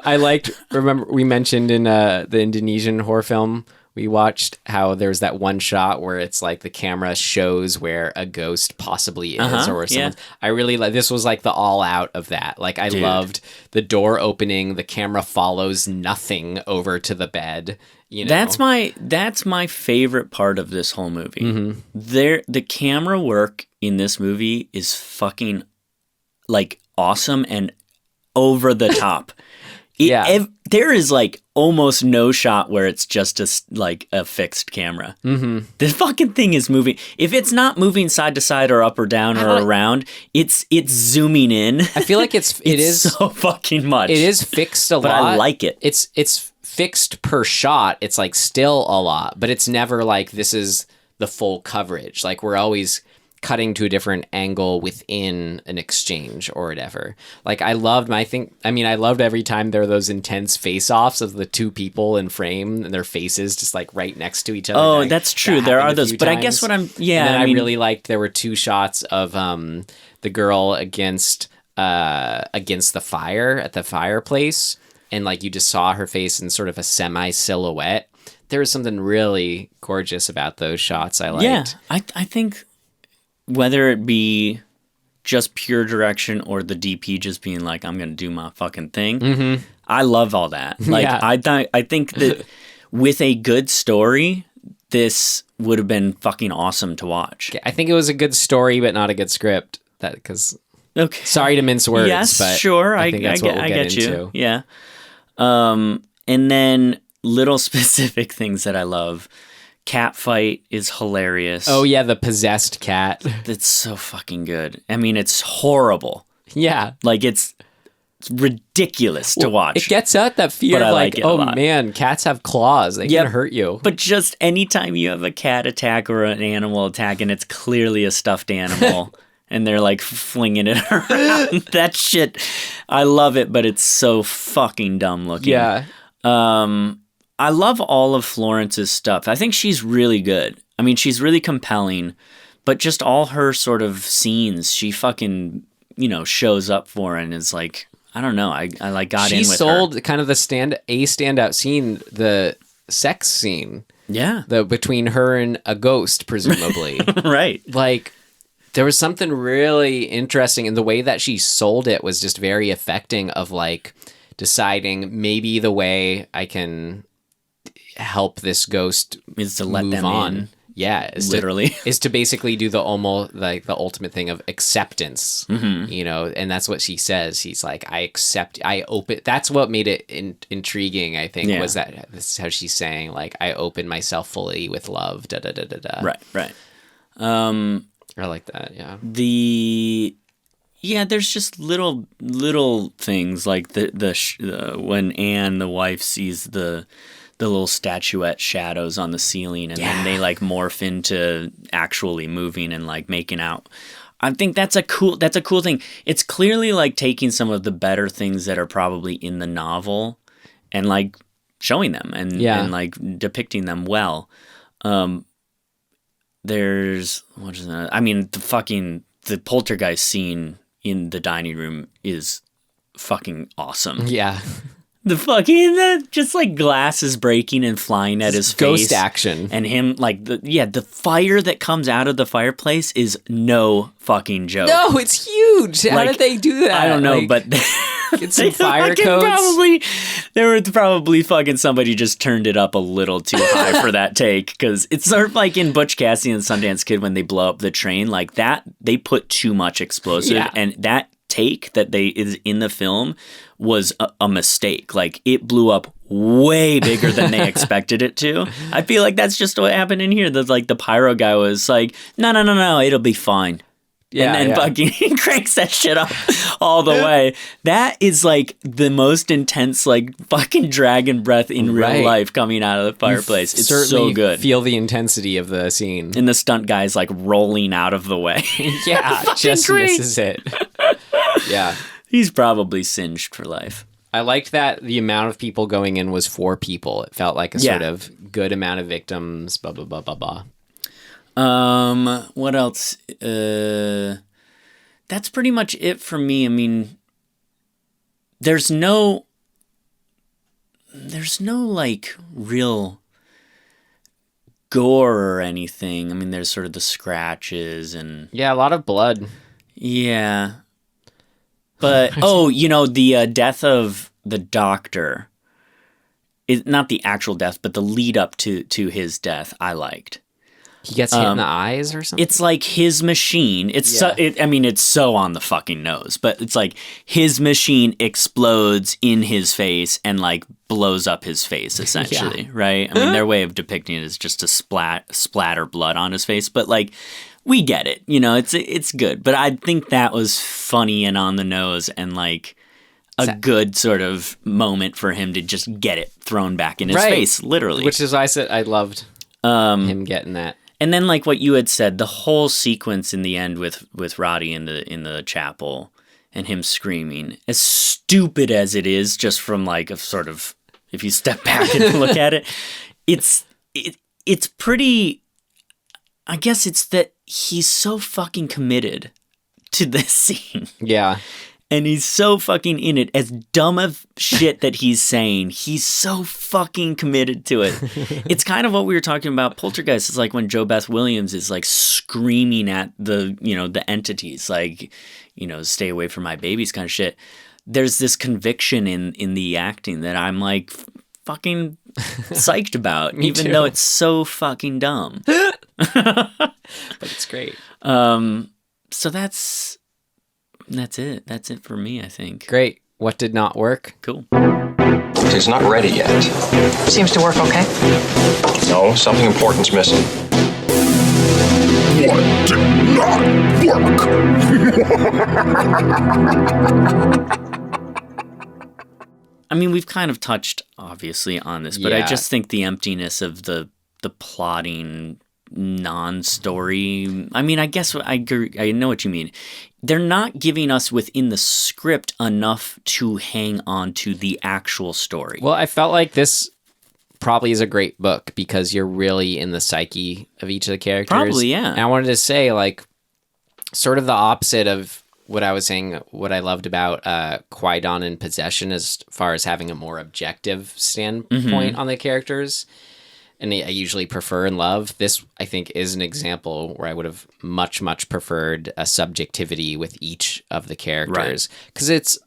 I liked, remember we mentioned in the Indonesian horror film we watched how there's that one shot where it's like the camera shows where a ghost possibly is or someone. I really like, this was like the all out of that. Like I loved the door opening, the camera follows nothing over to the bed. You know? That's my favorite part of this whole movie. The camera work in this movie is fucking like awesome and over the top. There is like almost no shot where it's just a fixed camera. The fucking thing is moving. If it's not moving side to side or up or down or around, it's zooming in. I feel like it is so fucking much. It is fixed a lot. But I like it. It's fixed per shot. It's like still a lot, but it's never like this is the full coverage. Like we're always cutting to a different angle within an exchange or whatever. Like I loved every time there were those intense face-offs of the two people in frame and their faces just like right next to each other. Oh, that's true. There are those, but I guess what I'm, I really liked, there were two shots of the girl against the fire at the fireplace, and like you just saw her face in sort of a semi-silhouette. There was something really gorgeous about those shots I liked. Yeah, I think whether it be just pure direction or the DP just being like, I'm going to do my fucking thing, I love all that. Like, Yeah. I think that with a good story, this would have been fucking awesome to watch. I think it was a good story, but not a good script. Because Okay. sorry to mince words, Yes, but sure. I think that's what we'll get you. into. Yeah. And then little specific things that I love. Cat fight is hilarious. Oh yeah, the possessed cat. That's so fucking good. I mean, it's horrible. Yeah. Like, it's ridiculous to watch. It gets out that fear But I of like like, it a oh lot. man, cats have claws. They Yep. can hurt you. But just anytime you have a cat attack or an animal attack and it's clearly a stuffed animal and they're like flinging it around, that shit, I love it, but it's so fucking dumb looking. Yeah. I love all of Florence's stuff. I think she's really good. I mean, she's really compelling, but just all her sort of scenes, she fucking, shows up for and is like, I don't know. I like got in with her. She sold kind of the standout scene, the sex scene. Yeah. Between her and a ghost, presumably. Right. Like, there was something really interesting, and the way that she sold it was just very affecting of like deciding maybe the way I can help this ghost Is to let move them on. in. Yeah, Literally. is to basically do the almost like the ultimate thing of acceptance, and that's what she says. She's like, I accept, I open. That's what made it intriguing. I think was that this is how she's saying like, I open myself fully with love. Da da da da da. Right. I like that. Yeah. There's just little things like when Anne, the wife, sees the little statuette shadows on the ceiling, and then they like morph into actually moving and like making out. I think that's a cool thing. It's clearly like taking some of the better things that are probably in the novel and like showing them and like depicting them well. There's the poltergeist scene in the dining room is fucking awesome. Yeah. Just like glasses breaking and flying at his face. Ghost action. And him like the fire that comes out of the fireplace is no fucking joke. No, it's huge. How Like, did they do that? I don't know, Like, but get some fire codes. There were probably fucking somebody just turned it up a little too high for that take, because it's sort of like in Butch Cassidy and Sundance Kid when they blow up the train like that. They put too much explosive, and that take that is in the film was a mistake. Like, it blew up way bigger than they expected it to. I feel like that's just what happened in here. That like the pyro guy was like, no, it'll be fine. Yeah, and then fucking cranks that shit up all the way. That is like the most intense, like fucking dragon breath in real life coming out of the fireplace. It's so good. Feel the intensity of the scene. And the stunt guy's like rolling out of the way. Yeah, just great. misses it. Yeah. He's probably singed for life. I liked that the amount of people going in was 4 people. It felt like a sort of good amount of victims, blah, blah, blah, blah, blah. What else? That's pretty much it for me. I mean, there's no like real gore or anything. I mean, there's sort of the scratches and Yeah, a lot of blood. yeah. But the death of the doctor is not the actual death, but the lead up to his death. I liked. He gets hit in the eyes or something? It's like his machine. It's so on the fucking nose, but it's like his machine explodes in his face and like blows up his face essentially, right? I mean, their way of depicting it is just to splatter blood on his face, but like we get it, it's good. But I think that was funny and on the nose and like a good sort of moment for him to just get it thrown back in his face, literally. Which is why I said I loved him getting that. And then, like what you had said, the whole sequence in the end with Roddy in the chapel and him screaming, as stupid as it is, just from like a sort of, if you step back and look at it, it's pretty. I guess it's that he's so fucking committed to this scene. Yeah. And he's so fucking in it. As dumb of shit that he's saying, he's so fucking committed to it. It's kind of what we were talking about Poltergeist. It's like when Jo Beth Williams is like screaming at the entities, like, stay away from my babies kind of shit. there's this conviction in the acting that I'm like fucking psyched about, even though it's so fucking dumb. But it's great. So that's it. That's it for me, I think. Great. What did not work? Cool. It's not ready yet. Seems to work okay. No, something important's missing. What did not work? I mean, we've kind of touched, obviously, on this, but I just think the emptiness of the plotting non-story. I mean, I guess I know what you mean. They're not giving us within the script enough to hang on to the actual story. Well, I felt like this probably is a great book because you're really in the psyche of each of the characters. Probably, yeah. And I wanted to say, like, sort of the opposite of what I was saying, what I loved about Qui-Gon and Possession as far as having a more objective standpoint on the characters. And I usually prefer and love. This, I think, is an example where I would have much, much preferred a subjectivity with each of the characters. Because it's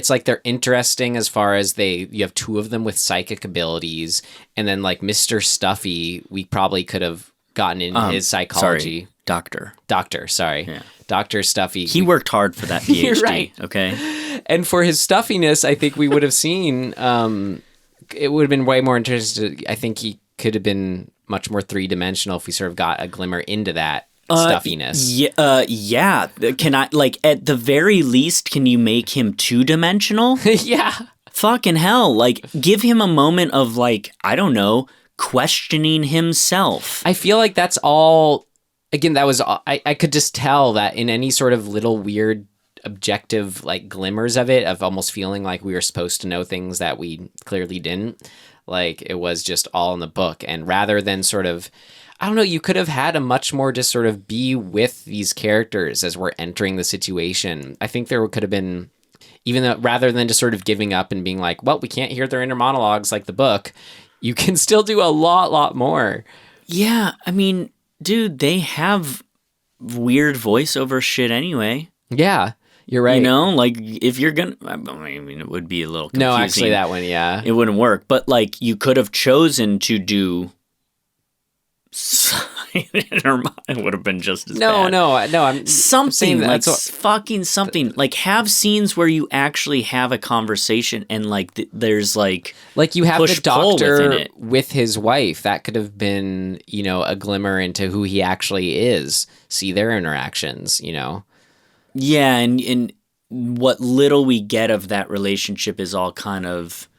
like they're interesting as far as you have two of them with psychic abilities. And then like Mr. Stuffy, we probably could have gotten in his psychology. Sorry, Doctor. Yeah. Dr. Stuffy. He worked hard for that PhD. You're right. Okay. And for his stuffiness, I think we would have seen, it would have been way more interesting. I think he could have been much more three-dimensional if we sort of got a glimmer into that stuffiness. Yeah. Can I, like, at the very least, can you make him two-dimensional? Yeah. Fucking hell. Like, give him a moment of, like, I don't know, questioning himself. I feel like that's all, again, that was, I could just tell that in any sort of little weird objective, like, glimmers of it, of almost feeling like we were supposed to know things that we clearly didn't. Like, it was just all in the book. And rather than sort of, I don't know, you could have had a much more just sort of be with these characters as we're entering the situation. I think there could have been, even though, rather than just sort of giving up and being like, well, we can't hear their inner monologues like the book, you can still do a lot more. Yeah, I mean, dude, they have weird voiceover shit anyway. Yeah. You're right. You know, like, if you're gonna, I mean, it would be a little confusing. No, actually, that one, yeah. It wouldn't work. But, like, you could have chosen to do, it would have been just as bad. No, I'm something, that, like, fucking something. Like, have scenes where you actually have a conversation and, like, there's, like you have the doctor with with his wife. That could have been, you know, a glimmer into who he actually is. See their interactions, you know. Yeah, and what little we get of that relationship is all kind of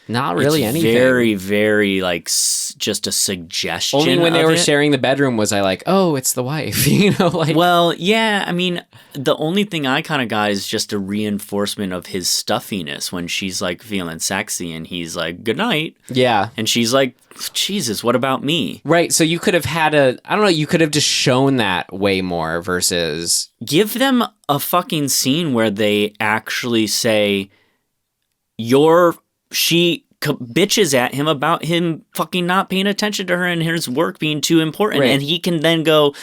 not really anything. Very, very like just a suggestion. Only when they were sharing the bedroom was I like, oh, it's the wife, you know. Like, well, yeah. I mean, the only thing I kind of got is just a reinforcement of his stuffiness when she's like feeling sexy and he's like, good night. Yeah, and she's like, Jesus, what about me? Right. So you could have had I don't know, you could have just shown that way more versus give them a fucking scene where they actually say she bitches at him about him fucking not paying attention to her and his work being too important. Right. And he can then go,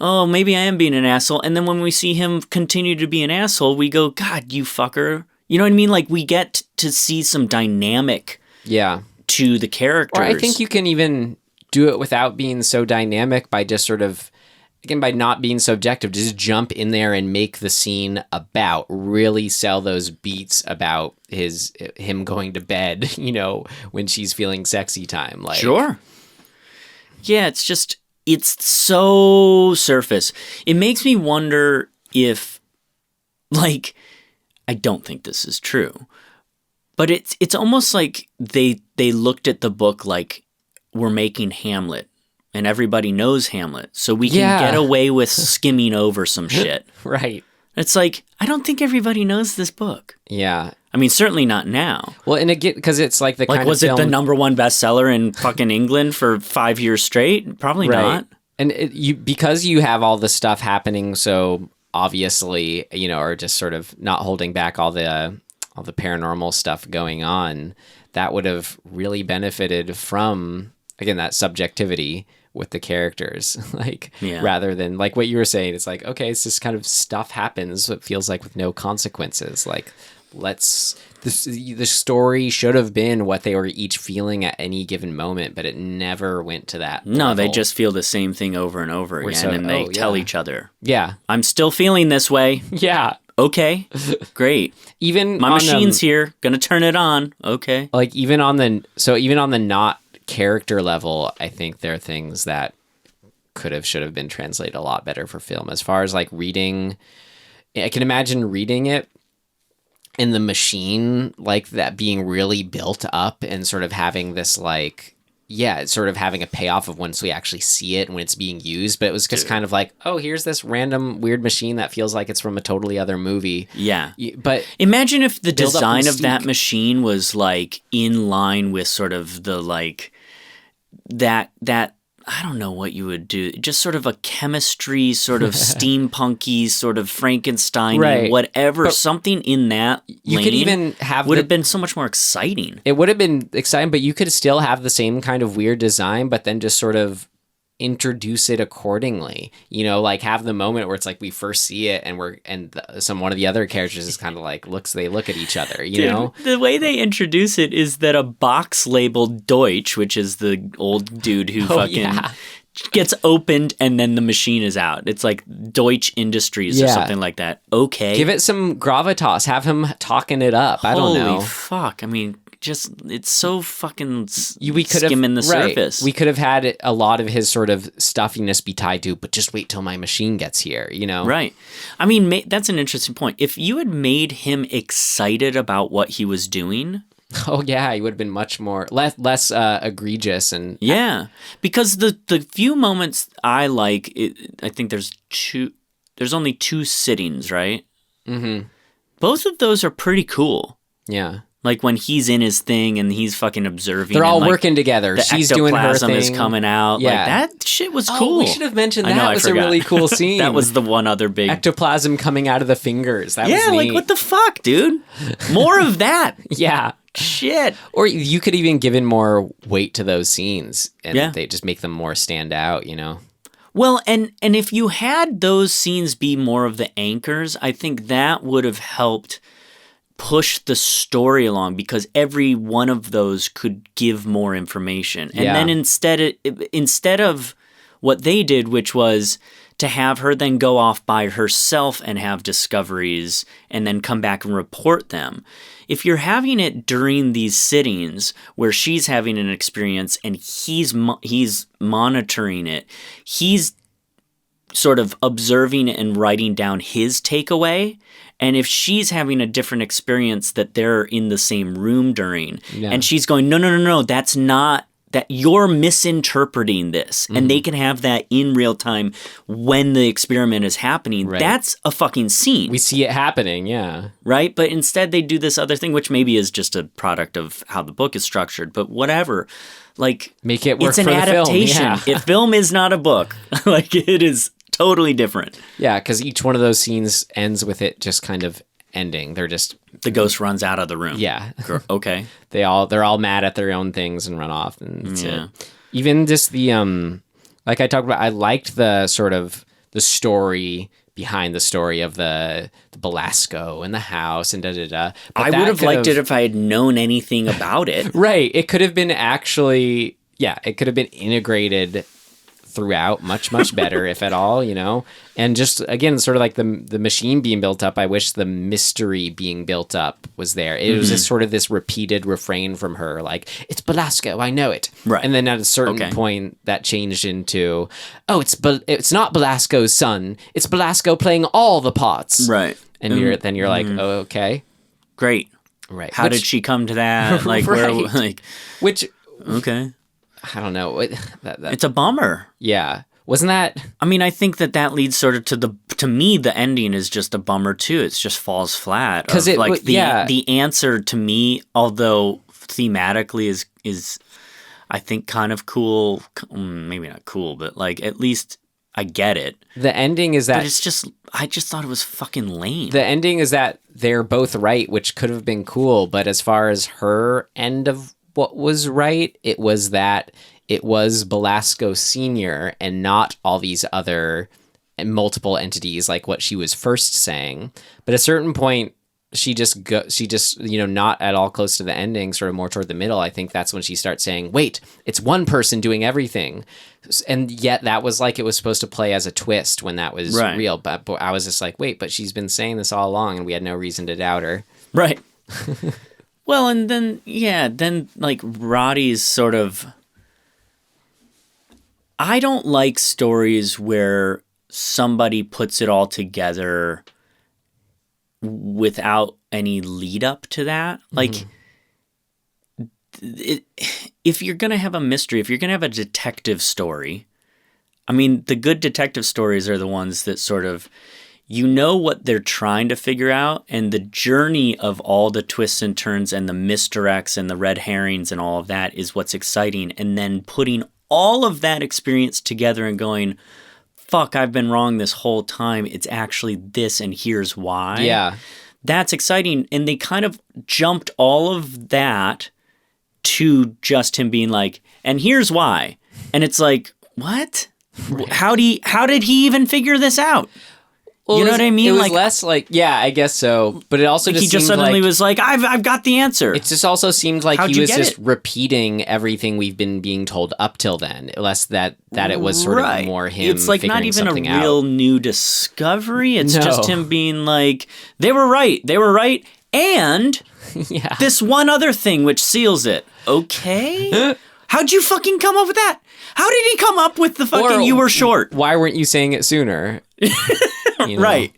oh, maybe I am being an asshole. And then when we see him continue to be an asshole, we go, God, you fucker. You know what I mean? Like, we get to see some dynamic to the characters. Or I think you can even do it without being so dynamic by just sort of, again, by not being subjective, just jump in there and make the scene about, really sell those beats about him going to bed, you know, when she's feeling sexy time. Like, sure. Yeah, it's so surface. It makes me wonder if, like, I don't think this is true, but it's almost like they looked at the book like, we're making Hamlet. And everybody knows Hamlet, so we can get away with skimming over some shit. Right. It's like, I don't think everybody knows this book. Yeah. I mean, certainly not now. Well, and again, because it's like the kind of was it the number one bestseller in fucking England for 5 years straight? Probably not. And because you have all this stuff happening so obviously, you know, or just sort of not holding back all the paranormal stuff going on, that would have really benefited from, again, that subjectivity with the characters, like, rather than like what you were saying, it's like, okay, it's just kind of stuff happens, it feels like, with no consequences. Like, the story should have been what they were each feeling at any given moment, but it never went to that level. They just feel the same thing over and over again, and they tell each other, yeah, I'm still feeling this way. Yeah. Okay, great. Even my machine's here, gonna turn it on. Okay. Like even on the not character level, I think there are things that should have been translated a lot better for film. As far as like reading, I can imagine reading it and the machine like that being really built up and sort of having this like, yeah, sort of having a payoff of once we actually see it and when it's being used. But it was just kind of like, oh, here's this random weird machine that feels like it's from a totally other movie. Yeah. But imagine if the design of that machine was like in line with sort of the like that I don't know what you would do. Just sort of a chemistry, sort of steampunky, sort of Frankenstein, right. Whatever. But something in that you could even have would have been so much more exciting. It would have been exciting, but you could still have the same kind of weird design, but then just sort of introduce it accordingly. You know, like have the moment where it's like we first see it and one of the other characters is kind of like they look at each other, you know? The way they introduce it is that a box labeled Deutsch, which is the old dude who gets opened and then the machine is out. It's like Deutsch Industries or something like that. Okay. Give it some gravitas. Have him talking it up. I don't know. Holy fuck. I mean, just it's so fucking we could skimming the surface. We could have had a lot of his sort of stuffiness be tied to, but just wait till my machine gets here, you know? Right. I mean, that's an interesting point. If you had made him excited about what he was doing... Oh, yeah, he would have been much more... less egregious and... Yeah, because the few moments I like, I think there's only 2 sittings, right? Mm-hmm. Both of those are pretty cool. Yeah. Like when he's in his thing and he's fucking observing. They're all and, like, working together. She's doing her thing. Is coming out. Yeah. Like, that shit was cool. Oh, we should have mentioned that. I Was a really cool scene. That was the one other big... Ectoplasm coming out of the fingers. That was neat. like what the fuck, dude? More of that. Yeah. Shit. Or you could even give in more weight to those scenes and they just make them more stand out, you know? Well, and if you had those scenes be more of the anchors, I think that would have helped push the story along because every one of those could give more information. And then instead of what they did, which was to have her then go off by herself and have discoveries and then come back and report them. If you're having it during these sittings where she's having an experience and he's monitoring it, he's sort of observing and writing down his takeaway. And if she's having a different experience that they're in the same room during, and she's going, no, that's not, that you're misinterpreting this. And they can have that in real time when the experiment is happening. Right. That's a fucking scene. We see it happening, yeah. Right? But instead they do this other thing, which maybe is just a product of how the book is structured, but whatever. Like, make it work it's an for the adaptation. Film. Yeah. If film is not a book, like it is totally different. Yeah, because each one of those scenes ends with it just kind of ending. They're just... The ghost runs out of the room. Yeah. Okay. They're all mad at their own things and run off. And that's it. Even just the... like I talked about, I liked the sort of the story behind the story of the Belasco and the house and da-da-da. I would have liked it if I had known anything about it. Right. It could have been actually... Yeah, it could have been integrated throughout much better if at all, you know. And just again sort of like the machine being built up, I wish the mystery being built up was there. It was just sort of this repeated refrain from her, like, it's Belasco, I know it, right? And then at a certain point that changed into, oh, it's not Belasco's son, it's Belasco playing all the parts, right? And you're like, oh, okay, great, right? How did she come to that? Like, right. where, like, which okay, I don't know. It's a bummer. Yeah. Wasn't that... I mean, I think that leads sort of to me, the ending is just a bummer too. It just falls flat. Because the answer to me, although thematically is I think kind of cool, maybe not cool, but like at least I get it. The ending is that... But it's just, I just thought it was fucking lame. The ending is that they're both right, which could have been cool, but as far as her end of what was right, it was that it was Belasco Sr. and not all these other multiple entities like what she was first saying. But at a certain point, she just not at all close to the ending, sort of more toward the middle, I think that's when she starts saying, wait, it's one person doing everything. And yet that was like, it was supposed to play as a twist when that was real. But I was just like, wait, but she's been saying this all along and we had no reason to doubt her. Right. Well, and then, like Roddy's sort of, I don't like stories where somebody puts it all together without any lead up to that. Like, if you're going to have a mystery, if you're going to have a detective story, I mean, the good detective stories are the ones that sort of, you know what they're trying to figure out, and the journey of all the twists and turns and the misdirects and the red herrings and all of that is what's exciting. And then putting all of that experience together and going, fuck, I've been wrong this whole time. It's actually this, and here's why. Yeah. That's exciting. And they kind of jumped all of that to just him being like, and here's why. And it's like, what? Right. How did he even figure this out? Well, you know what I mean? It was like, less like, yeah, I guess so. But it also like just he just seemed suddenly like, was like, I've got the answer. It just also seemed like How'd he you was get just it? repeating everything we've been being told up till then, less that it was sort of more him. It's like not even a out. real new discovery. It's No. just him being like, they were right, and Yeah. this one other thing which seals it. Okay, how'd you fucking come up with that? How did he come up with the fucking you were short? Why weren't you saying it sooner? You know? Right.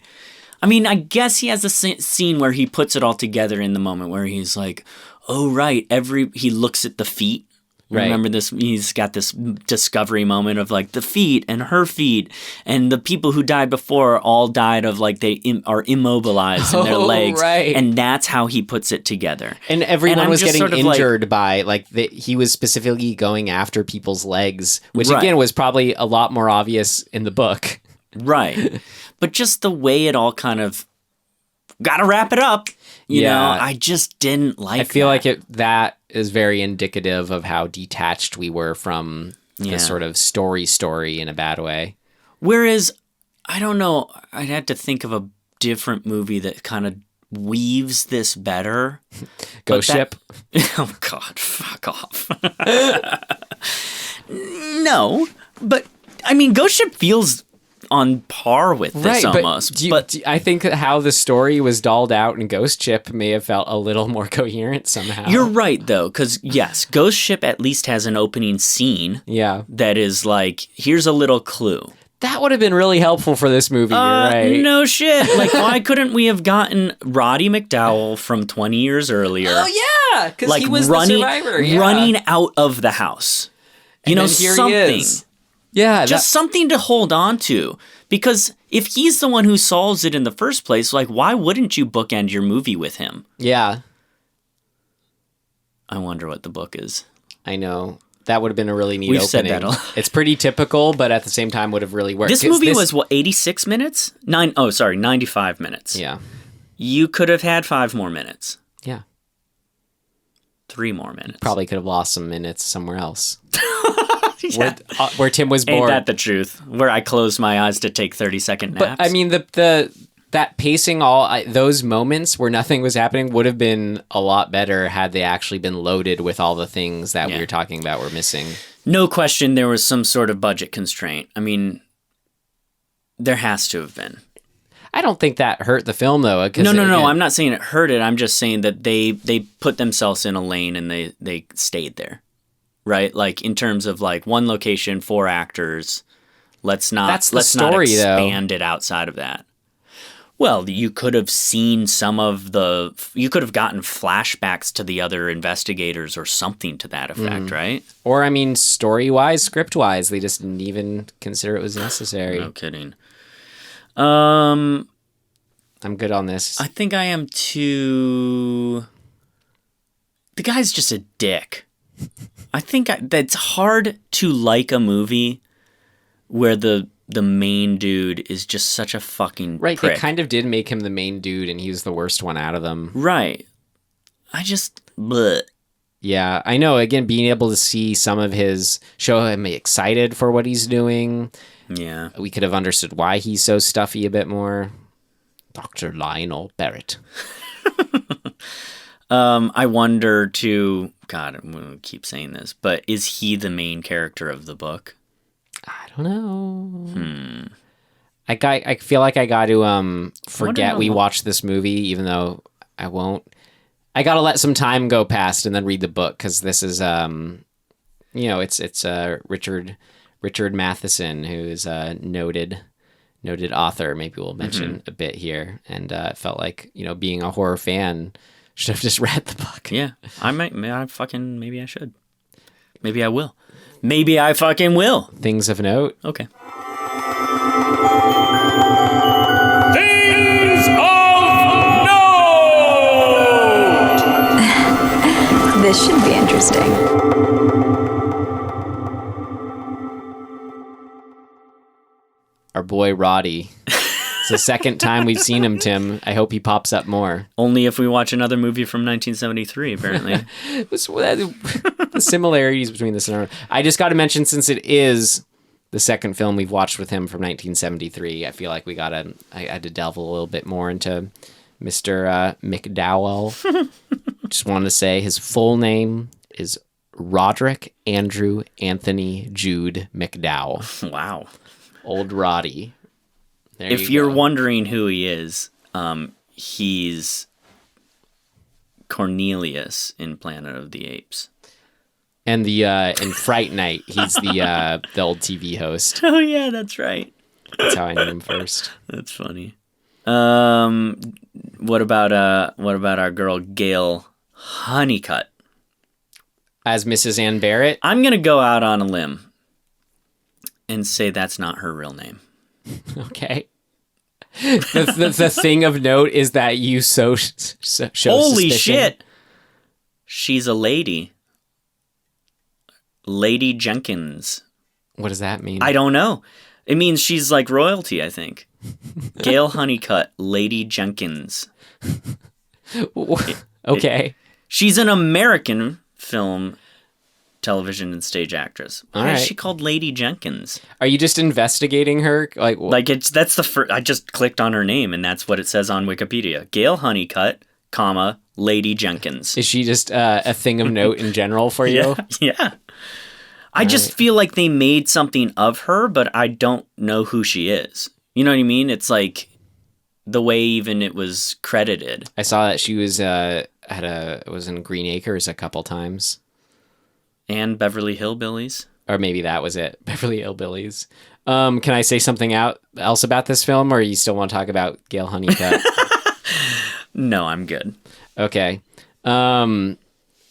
I mean, I guess he has a scene where he puts it all together in the moment where he's like, oh, right. He looks at the feet. Right. Remember this? He's got this discovery moment of like the feet and her feet and the people who died before all died of like they are immobilized in their legs. Right. And that's how he puts it together. And everyone was getting sort of injured by like he was specifically going after people's legs, which again was probably a lot more obvious in the book. Right. But just the way it all kind of got to wrap it up. You know, I just didn't like I feel that. like that is very indicative of how detached we were from the sort of story in a bad way. Whereas, I don't know, I'd have to think of a different movie that kind of weaves this better. Ghost Ship? Oh, God, fuck off. No, but, I mean, Ghost Ship feels on par with this almost. But I think that how the story was dolled out in Ghost Ship may have felt a little more coherent somehow. You're right, though, because, yes, Ghost Ship at least has an opening scene that is like, here's a little clue. That would have been really helpful for this movie, you're right. No shit. Like, why couldn't we have gotten Roddy McDowall from 20 years earlier? Oh, yeah, because like, he was the survivor. Yeah. Running out of the house. You know, something. Yeah. Just something to hold on to. Because if he's the one who solves it in the first place, like, why wouldn't you bookend your movie with him? Yeah. I wonder what the book is. I know. That would have been a really neat We've opening. said that It's pretty typical, but at the same time would have really worked. This movie was, what, 86 minutes? 95 minutes. Yeah. You could have had 5 more minutes. Yeah. 3 more minutes. Probably could have lost some minutes somewhere else. Where Tim was bored. Ain't that the truth? Where I closed my eyes to take 30-second naps. But I mean, that pacing, those moments where nothing was happening would have been a lot better had they actually been loaded with all the things that we were talking about were missing. No question, there was some sort of budget constraint. I mean, there has to have been. I don't think that hurt the film though. No. I'm not saying it hurt it. I'm just saying that they put themselves in a lane and they stayed there. Right? Like, in terms of, like, one location, 4 actors. Let's not expand it outside of that. Well, you could have seen you could have gotten flashbacks to the other investigators or something to that effect, right? Or, I mean, story-wise, script-wise, they just didn't even consider it was necessary. No kidding. I'm good on this. I think I am too... The guy's just a dick. I think that's hard to like a movie where the main dude is just such a fucking prick. They kind of did make him the main dude, and he was the worst one out of them. Right. I just... Bleh. Yeah, I know. Again, being able to see some of show him excited for what he's doing. Yeah. We could have understood why he's so stuffy a bit more. Dr. Lionel Barrett. I wonder too. God, I'm gonna keep saying this, but is he the main character of the book? I don't know. I feel like I got to forget we watched this movie, even though I won't. I got to let some time go past and then read the book, because this is it's Richard Matheson, who is a noted author. Maybe we'll mention a bit here, and it felt like, being a horror fan, should have just read the book. Yeah, maybe I should. Maybe I will. Maybe I fucking will. Things of note. Okay. Things of note! This should be interesting. Our boy Roddy. It's the second time we've seen him, Tim. I hope he pops up more. Only if we watch another movie from 1973, apparently. The similarities between this and Arnold. I just got to mention, since it is the second film we've watched with him from 1973, I feel like I had to delve a little bit more into Mr. McDowall. Just wanted to say his full name is Roderick Andrew Anthony Jude McDowall. Wow. Old Roddy. If you're wondering who he is, he's Cornelius in Planet of the Apes. And in Fright Night, he's the old TV host. Oh yeah, that's right. That's how I knew him first. That's funny. What about our girl Gail Honeycutt as Mrs. Ann Barrett? I'm gonna go out on a limb and say that's not her real name. Okay. The thing of note is that you show holy suspicion. Shit! She's a lady. Lady Jenkins. What does that mean? I don't know. It means she's like royalty, I think. Gail Honeycutt, Lady Jenkins. Okay. She's an American film, television, and stage actress. Why is she called Lady Jenkins? Are you just investigating her? That's the first. I just clicked on her name, and that's what it says on Wikipedia. Gail Honeycutt, comma, Lady Jenkins. Is she just a thing of note in general for you? Yeah. I just feel like they made something of her, but I don't know who she is. You know what I mean? It's like the way even it was credited. I saw that she was was in Green Acres a couple times. And Beverly Hillbillies. Or maybe that was it. Beverly Hillbillies. Can I say something else about this film, or you still want to talk about Gail Honeycutt? No, I'm good. Okay.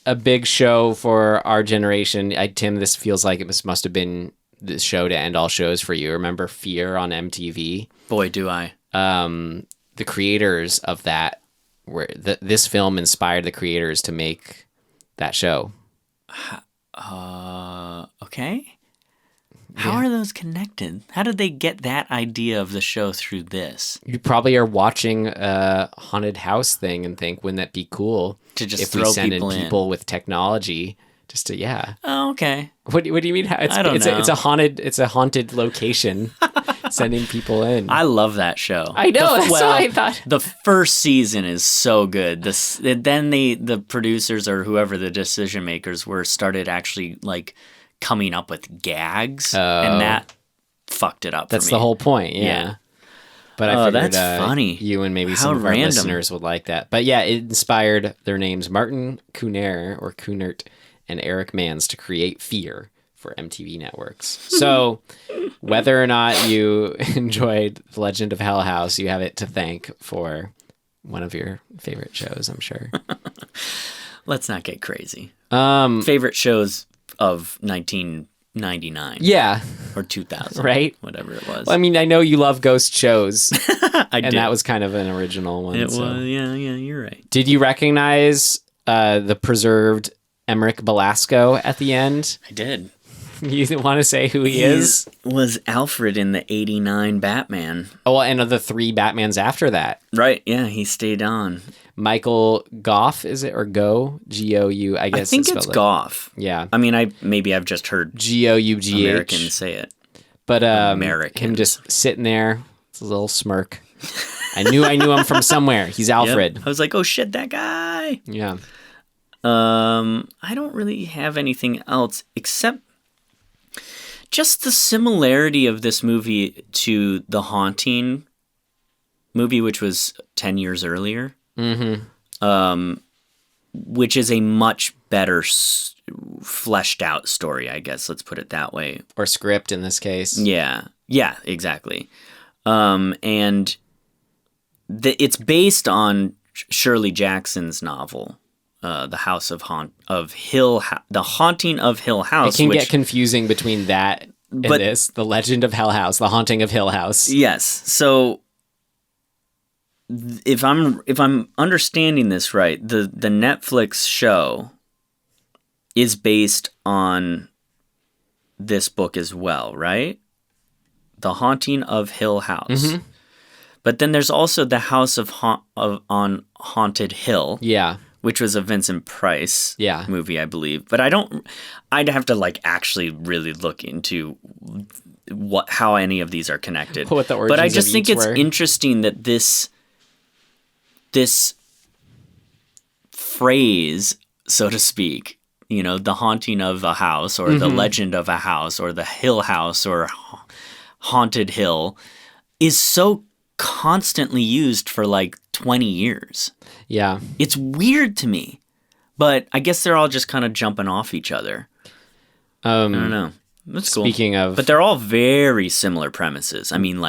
A big show for our generation. Tim, this feels like it must have been the show to end all shows for you. Remember Fear on MTV? Boy, do I. The creators of that, this film inspired the creators to make that show. Okay. How are those connected? How did they get that idea of the show through this? You probably are watching a haunted house thing and think, wouldn't that be cool to just if throw we send people in people with technology just to Oh, okay. What do you mean? I don't know. It's a haunted location. Sending people in. I love that show. I know. That's what I thought. The first season is so good. Then the producers or whoever the decision makers were started actually like coming up with gags, and that fucked it up. That's for me. the whole point. Yeah. But I figured that's funny. You and maybe some of our listeners would like that. But yeah, it inspired their names Martin Kunert and Eric Mans to create Fear for MTV networks. So whether or not you enjoyed The Legend of Hell House, you have it to thank for one of your favorite shows, I'm sure. Let's not get crazy. Favorite shows of 1999. Yeah. Or 2000. Right? Whatever it was. Well, I mean, I know you love ghost shows. I did. And that was kind of an original one. It was, yeah, you're right. Did you recognize the preserved Emmerich Belasco at the end? I did. You want to say who he is? Was Alfred in the 89 Batman. Oh, and of the 3 Batmans after that. Right, yeah, he stayed on. Michael Gough, is it? Or Go? G-O-U, I guess. I think it's Gough. Yeah. I mean, I've just heard G-O-U-G-H. Americans say it. But him just sitting there, with a little smirk. I knew him from somewhere. He's Alfred. Yep. I was like, oh shit, that guy. Yeah. I don't really have anything else except just the similarity of this movie to The Haunting movie, which was 10 years earlier. Mm-hmm. Which is a much better fleshed out story, I guess. Let's put it that way. Or script in this case. Yeah. Yeah, exactly. And it's based on Shirley Jackson's novel, The Haunting of Hill House. It can get confusing between that and this, The Legend of Hill House, The Haunting of Hill House. Yes. So if I'm understanding this right, the Netflix show is based on this book as well, right? The Haunting of Hill House. Mm-hmm. But then there's also The House on Haunted Hill. Yeah. Which was a Vincent Price movie, I believe. But I'd have to actually really look into how any of these are connected. What the origins But I just think it's were. interesting that this phrase, so to speak, the haunting of a house or the legend of a house or the Hill House or Haunted Hill is so constantly used for 20 years. Yeah. It's weird to me, but I guess they're all just kind of jumping off each other. I don't know. That's cool. Speaking of... But they're all very similar premises. I mean,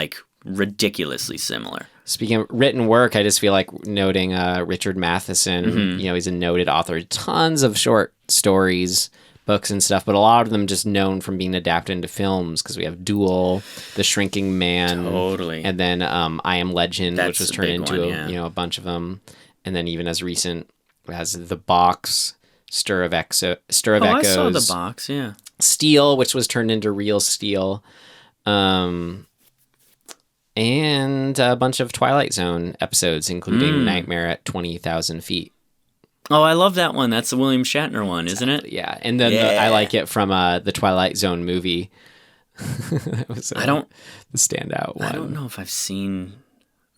ridiculously similar. Speaking of written work, I just feel like noting Richard Matheson. Mm-hmm. He's a noted author. Tons of short stories, books and stuff, but a lot of them just known from being adapted into films because we have Duel, The Shrinking Man. Totally. And then I Am Legend, which was turned into one, a bunch of them. And then even as recent as The Box, Stir of Echoes. I saw The Box, yeah. Steel, which was turned into Real Steel. And a bunch of Twilight Zone episodes, including Nightmare at 20,000 Feet. Oh, I love that one. That's the William Shatner one, isn't it? Yeah, and then I like it from the Twilight Zone movie. That was the standout one. I don't know if I've seen...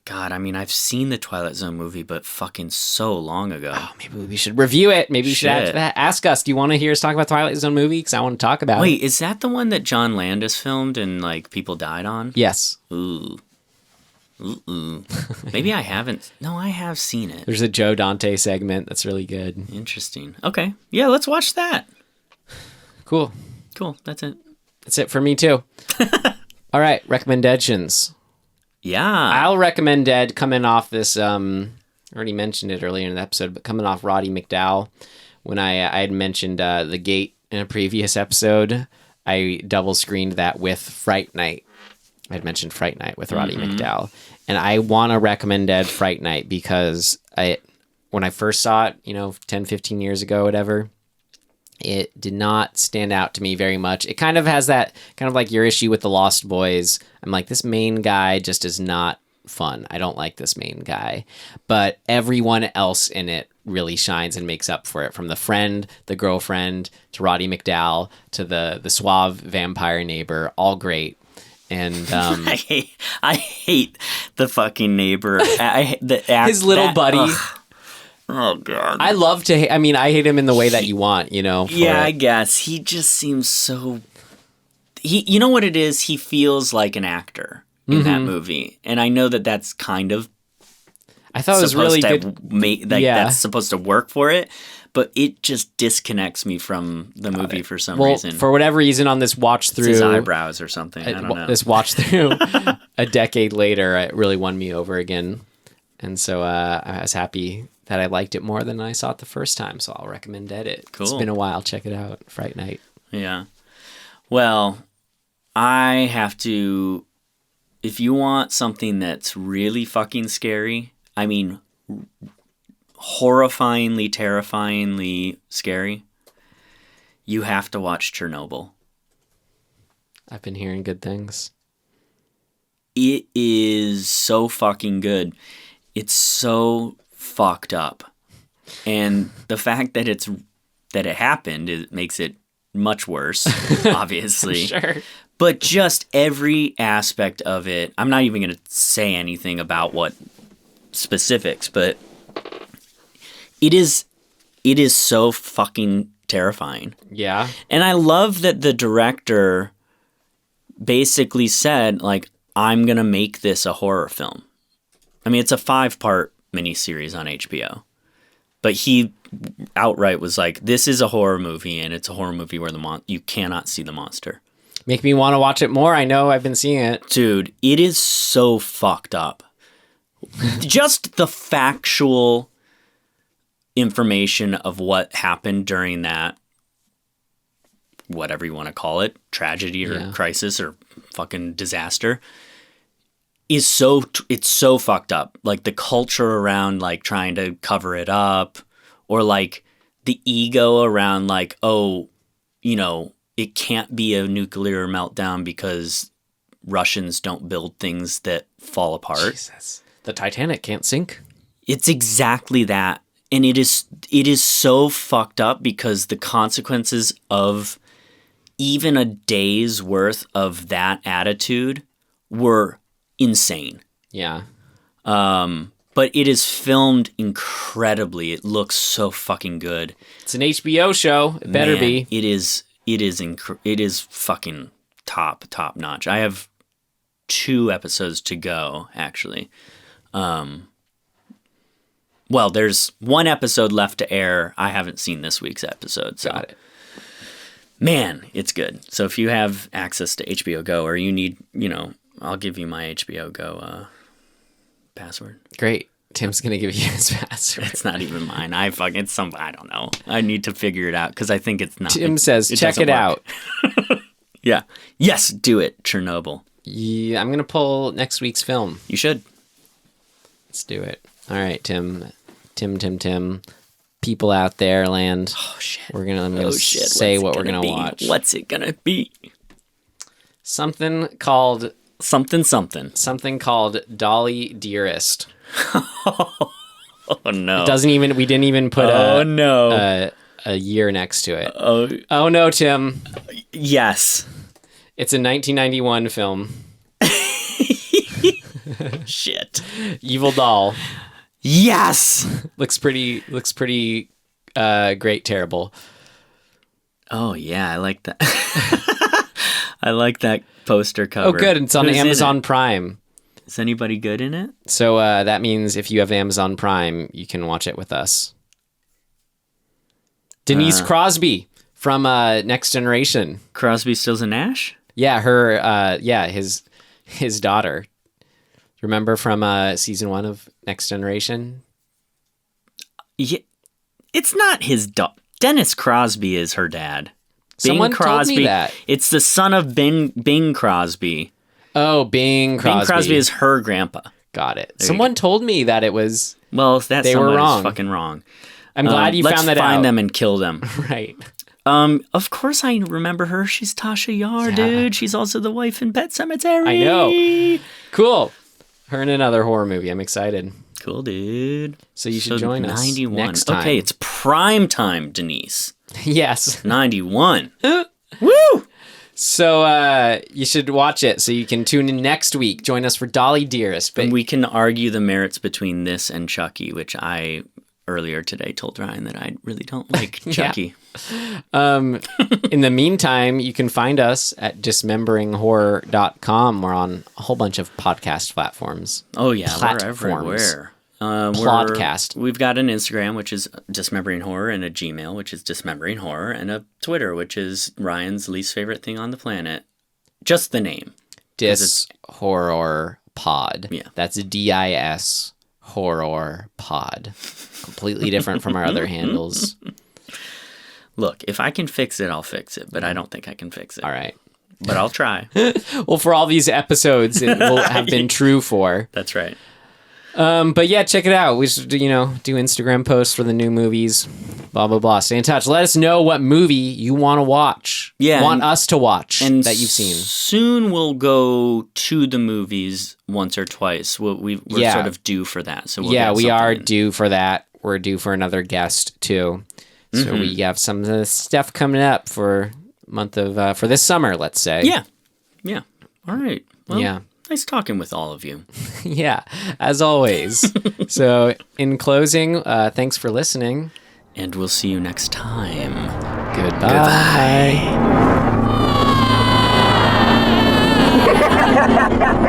God, I mean, I've seen the Twilight Zone movie, but fucking so long ago. Oh, maybe we should review it. Maybe we should ask us. Do you want to hear us talk about Twilight Zone movie? Because I want to talk about it. Wait, is that the one that John Landis filmed and people died on? Yes. Ooh. Maybe I haven't. No, I have seen it. There's a Joe Dante segment that's really good. Interesting. Okay. Yeah, let's watch that. Cool. That's it. That's it for me, too. All right. RecommenDEADtions. Yeah. I'll recommend Dead coming off this, I already mentioned it earlier in the episode, but coming off Roddy McDowall. When I had mentioned The Gate in a previous episode, I double screened that with Fright Night. I had mentioned Fright Night with Roddy McDowall. And I want to recommend Dead Fright Night because when I first saw it, 10, 15 years ago, whatever, it did not stand out to me very much. It kind of has that kind of like your issue with the Lost Boys. I'm like, this main guy just is not fun. I don't like this main guy. But everyone else in it really shines and makes up for it. From the friend, the girlfriend, to Roddy McDowall, to the suave vampire neighbor. All great. And I hate the fucking neighbor. His little buddy. Ugh. Oh, God. I love to hate... I mean, I hate him in the way that you want, Yeah, I guess. He just seems so... You know what it is? He feels like an actor in that movie. And I know that that's kind of... I thought it was really good. That's supposed to work for it. But it just disconnects me from the movie for some reason. For whatever reason on this watch through... It's his eyebrows or something. I don't know. This watch through a decade later, it really won me over again. And so I was happy that I liked it more than I saw it the first time, so I'll recommend it. Cool. It's been a while. Check it out. Fright Night. Yeah. Well, I have to... If you want something that's really fucking scary, I mean, horrifyingly, terrifyingly scary, you have to watch Chernobyl. I've been hearing good things. It is so fucking good. It's so fucked up, and the fact that it happened, it makes it much worse, obviously. Sure. But just every aspect of it. I'm not even going to say anything about what specifics, but it is so fucking terrifying. Yeah. And I love that the director basically said, like, I'm going to make this a horror film. I mean, it's a 5-part miniseries on HBO. But he outright was like, this is a horror movie, and it's a horror movie where you cannot see the monster. Make me want to watch it more. I know I've been seeing it. Dude, it is so fucked up. Just the factual information of what happened during that, whatever you want to call it, tragedy or crisis or fucking disaster, is it's so fucked up. Like the culture around like trying to cover it up, or like the ego around like, oh, you know, it can't be a nuclear meltdown because Russians don't build things that fall apart. Jesus. The Titanic can't sink. It's exactly that. And it is so fucked up because the consequences of even a day's worth of that attitude were insane. Yeah. But it is filmed incredibly. It looks so fucking good. It's an HBO show. It better be. It is fucking top notch. I have 2 episodes to go, actually. Well, there's 1 episode left to air. I haven't seen this week's episode. So. Got it. Man, it's good. So if you have access to HBO Go, or you need, you know, I'll give you my HBO Go password. Great. Tim's going to give you his password. It's not even mine. I don't know. I need to figure it out because I think it's not. Tim says, check it out. Yeah. Yes, do it. Chernobyl. Yeah, I'm going to pull next week's film. You should. Let's do it. All right, Tim. People out there, land. Oh, shit. I'm going to say what we're going to watch. What's it going to be? Something called... Something called Dolly Dearest. Oh, no. We didn't even put no. a year next to it. Oh no, Tim. Yes. It's a 1991 film. Shit. Evil Doll. Yes. Looks pretty great terrible. Oh yeah, I like that. I like that poster cover. Oh good, it's on Amazon Prime. Is anybody good in it? So that means if you have Amazon Prime, you can watch it with us. Denise Crosby from Next Generation. Crosby, Stills and Nash? Yeah, her his daughter. Remember from season 1 of Next Generation? Yeah, it's not his daughter. Dennis Crosby is her dad. Someone Bing Crosby. told me that. It's the son of Bing Crosby. Oh, Bing Crosby. Bing Crosby is her grandpa. Got it. Someone told me that it was... Well, that they were wrong. Fucking wrong. I'm glad you found that out. Let's find them and kill them. Right. Of course I remember her. She's Tasha Yar, dude. She's also the wife in Pet Sematary. I know. Cool. Her in another horror movie. I'm excited. Cool, dude. So you should join us 91. next time. Okay, it's prime time, Denise. Yes. 91. Woo! So you should watch it so you can tune in next week. Join us for Dolly Dearest. But we can argue the merits between this and Chucky, which I earlier today told Ryan that I really don't like Chucky. In the meantime, you can find us at dismemberinghorror.com. We're on a whole bunch of podcast platforms. Oh, yeah. We're everywhere. Podcast. We've got an Instagram, which is Dismembering Horror, and a Gmail, which is Dismembering Horror, and a Twitter, which is Ryan's least favorite thing on the planet. Just the name. Horror Pod. Yeah. That's DIS Horror Pod. Completely different from our other handles. Look, if I can fix it, I'll fix it, but I don't think I can fix it. All right. But I'll try. Well, for all these episodes, it will have been true for. That's right. But yeah, check it out. We should, do Instagram posts for the new movies, blah, blah, blah. Stay in touch. Let us know what movie you want to watch. Yeah. Want us to watch and that you've seen. Soon we'll go to the movies once or twice. We're sort of due for that. So we are due for that. We're due for another guest too. So we have some stuff coming up for month of for this summer, let's say. Yeah. All right. Well, yeah. Nice talking with all of you. Yeah, as always. So, in closing, thanks for listening. And we'll see you next time. Goodbye. Goodbye.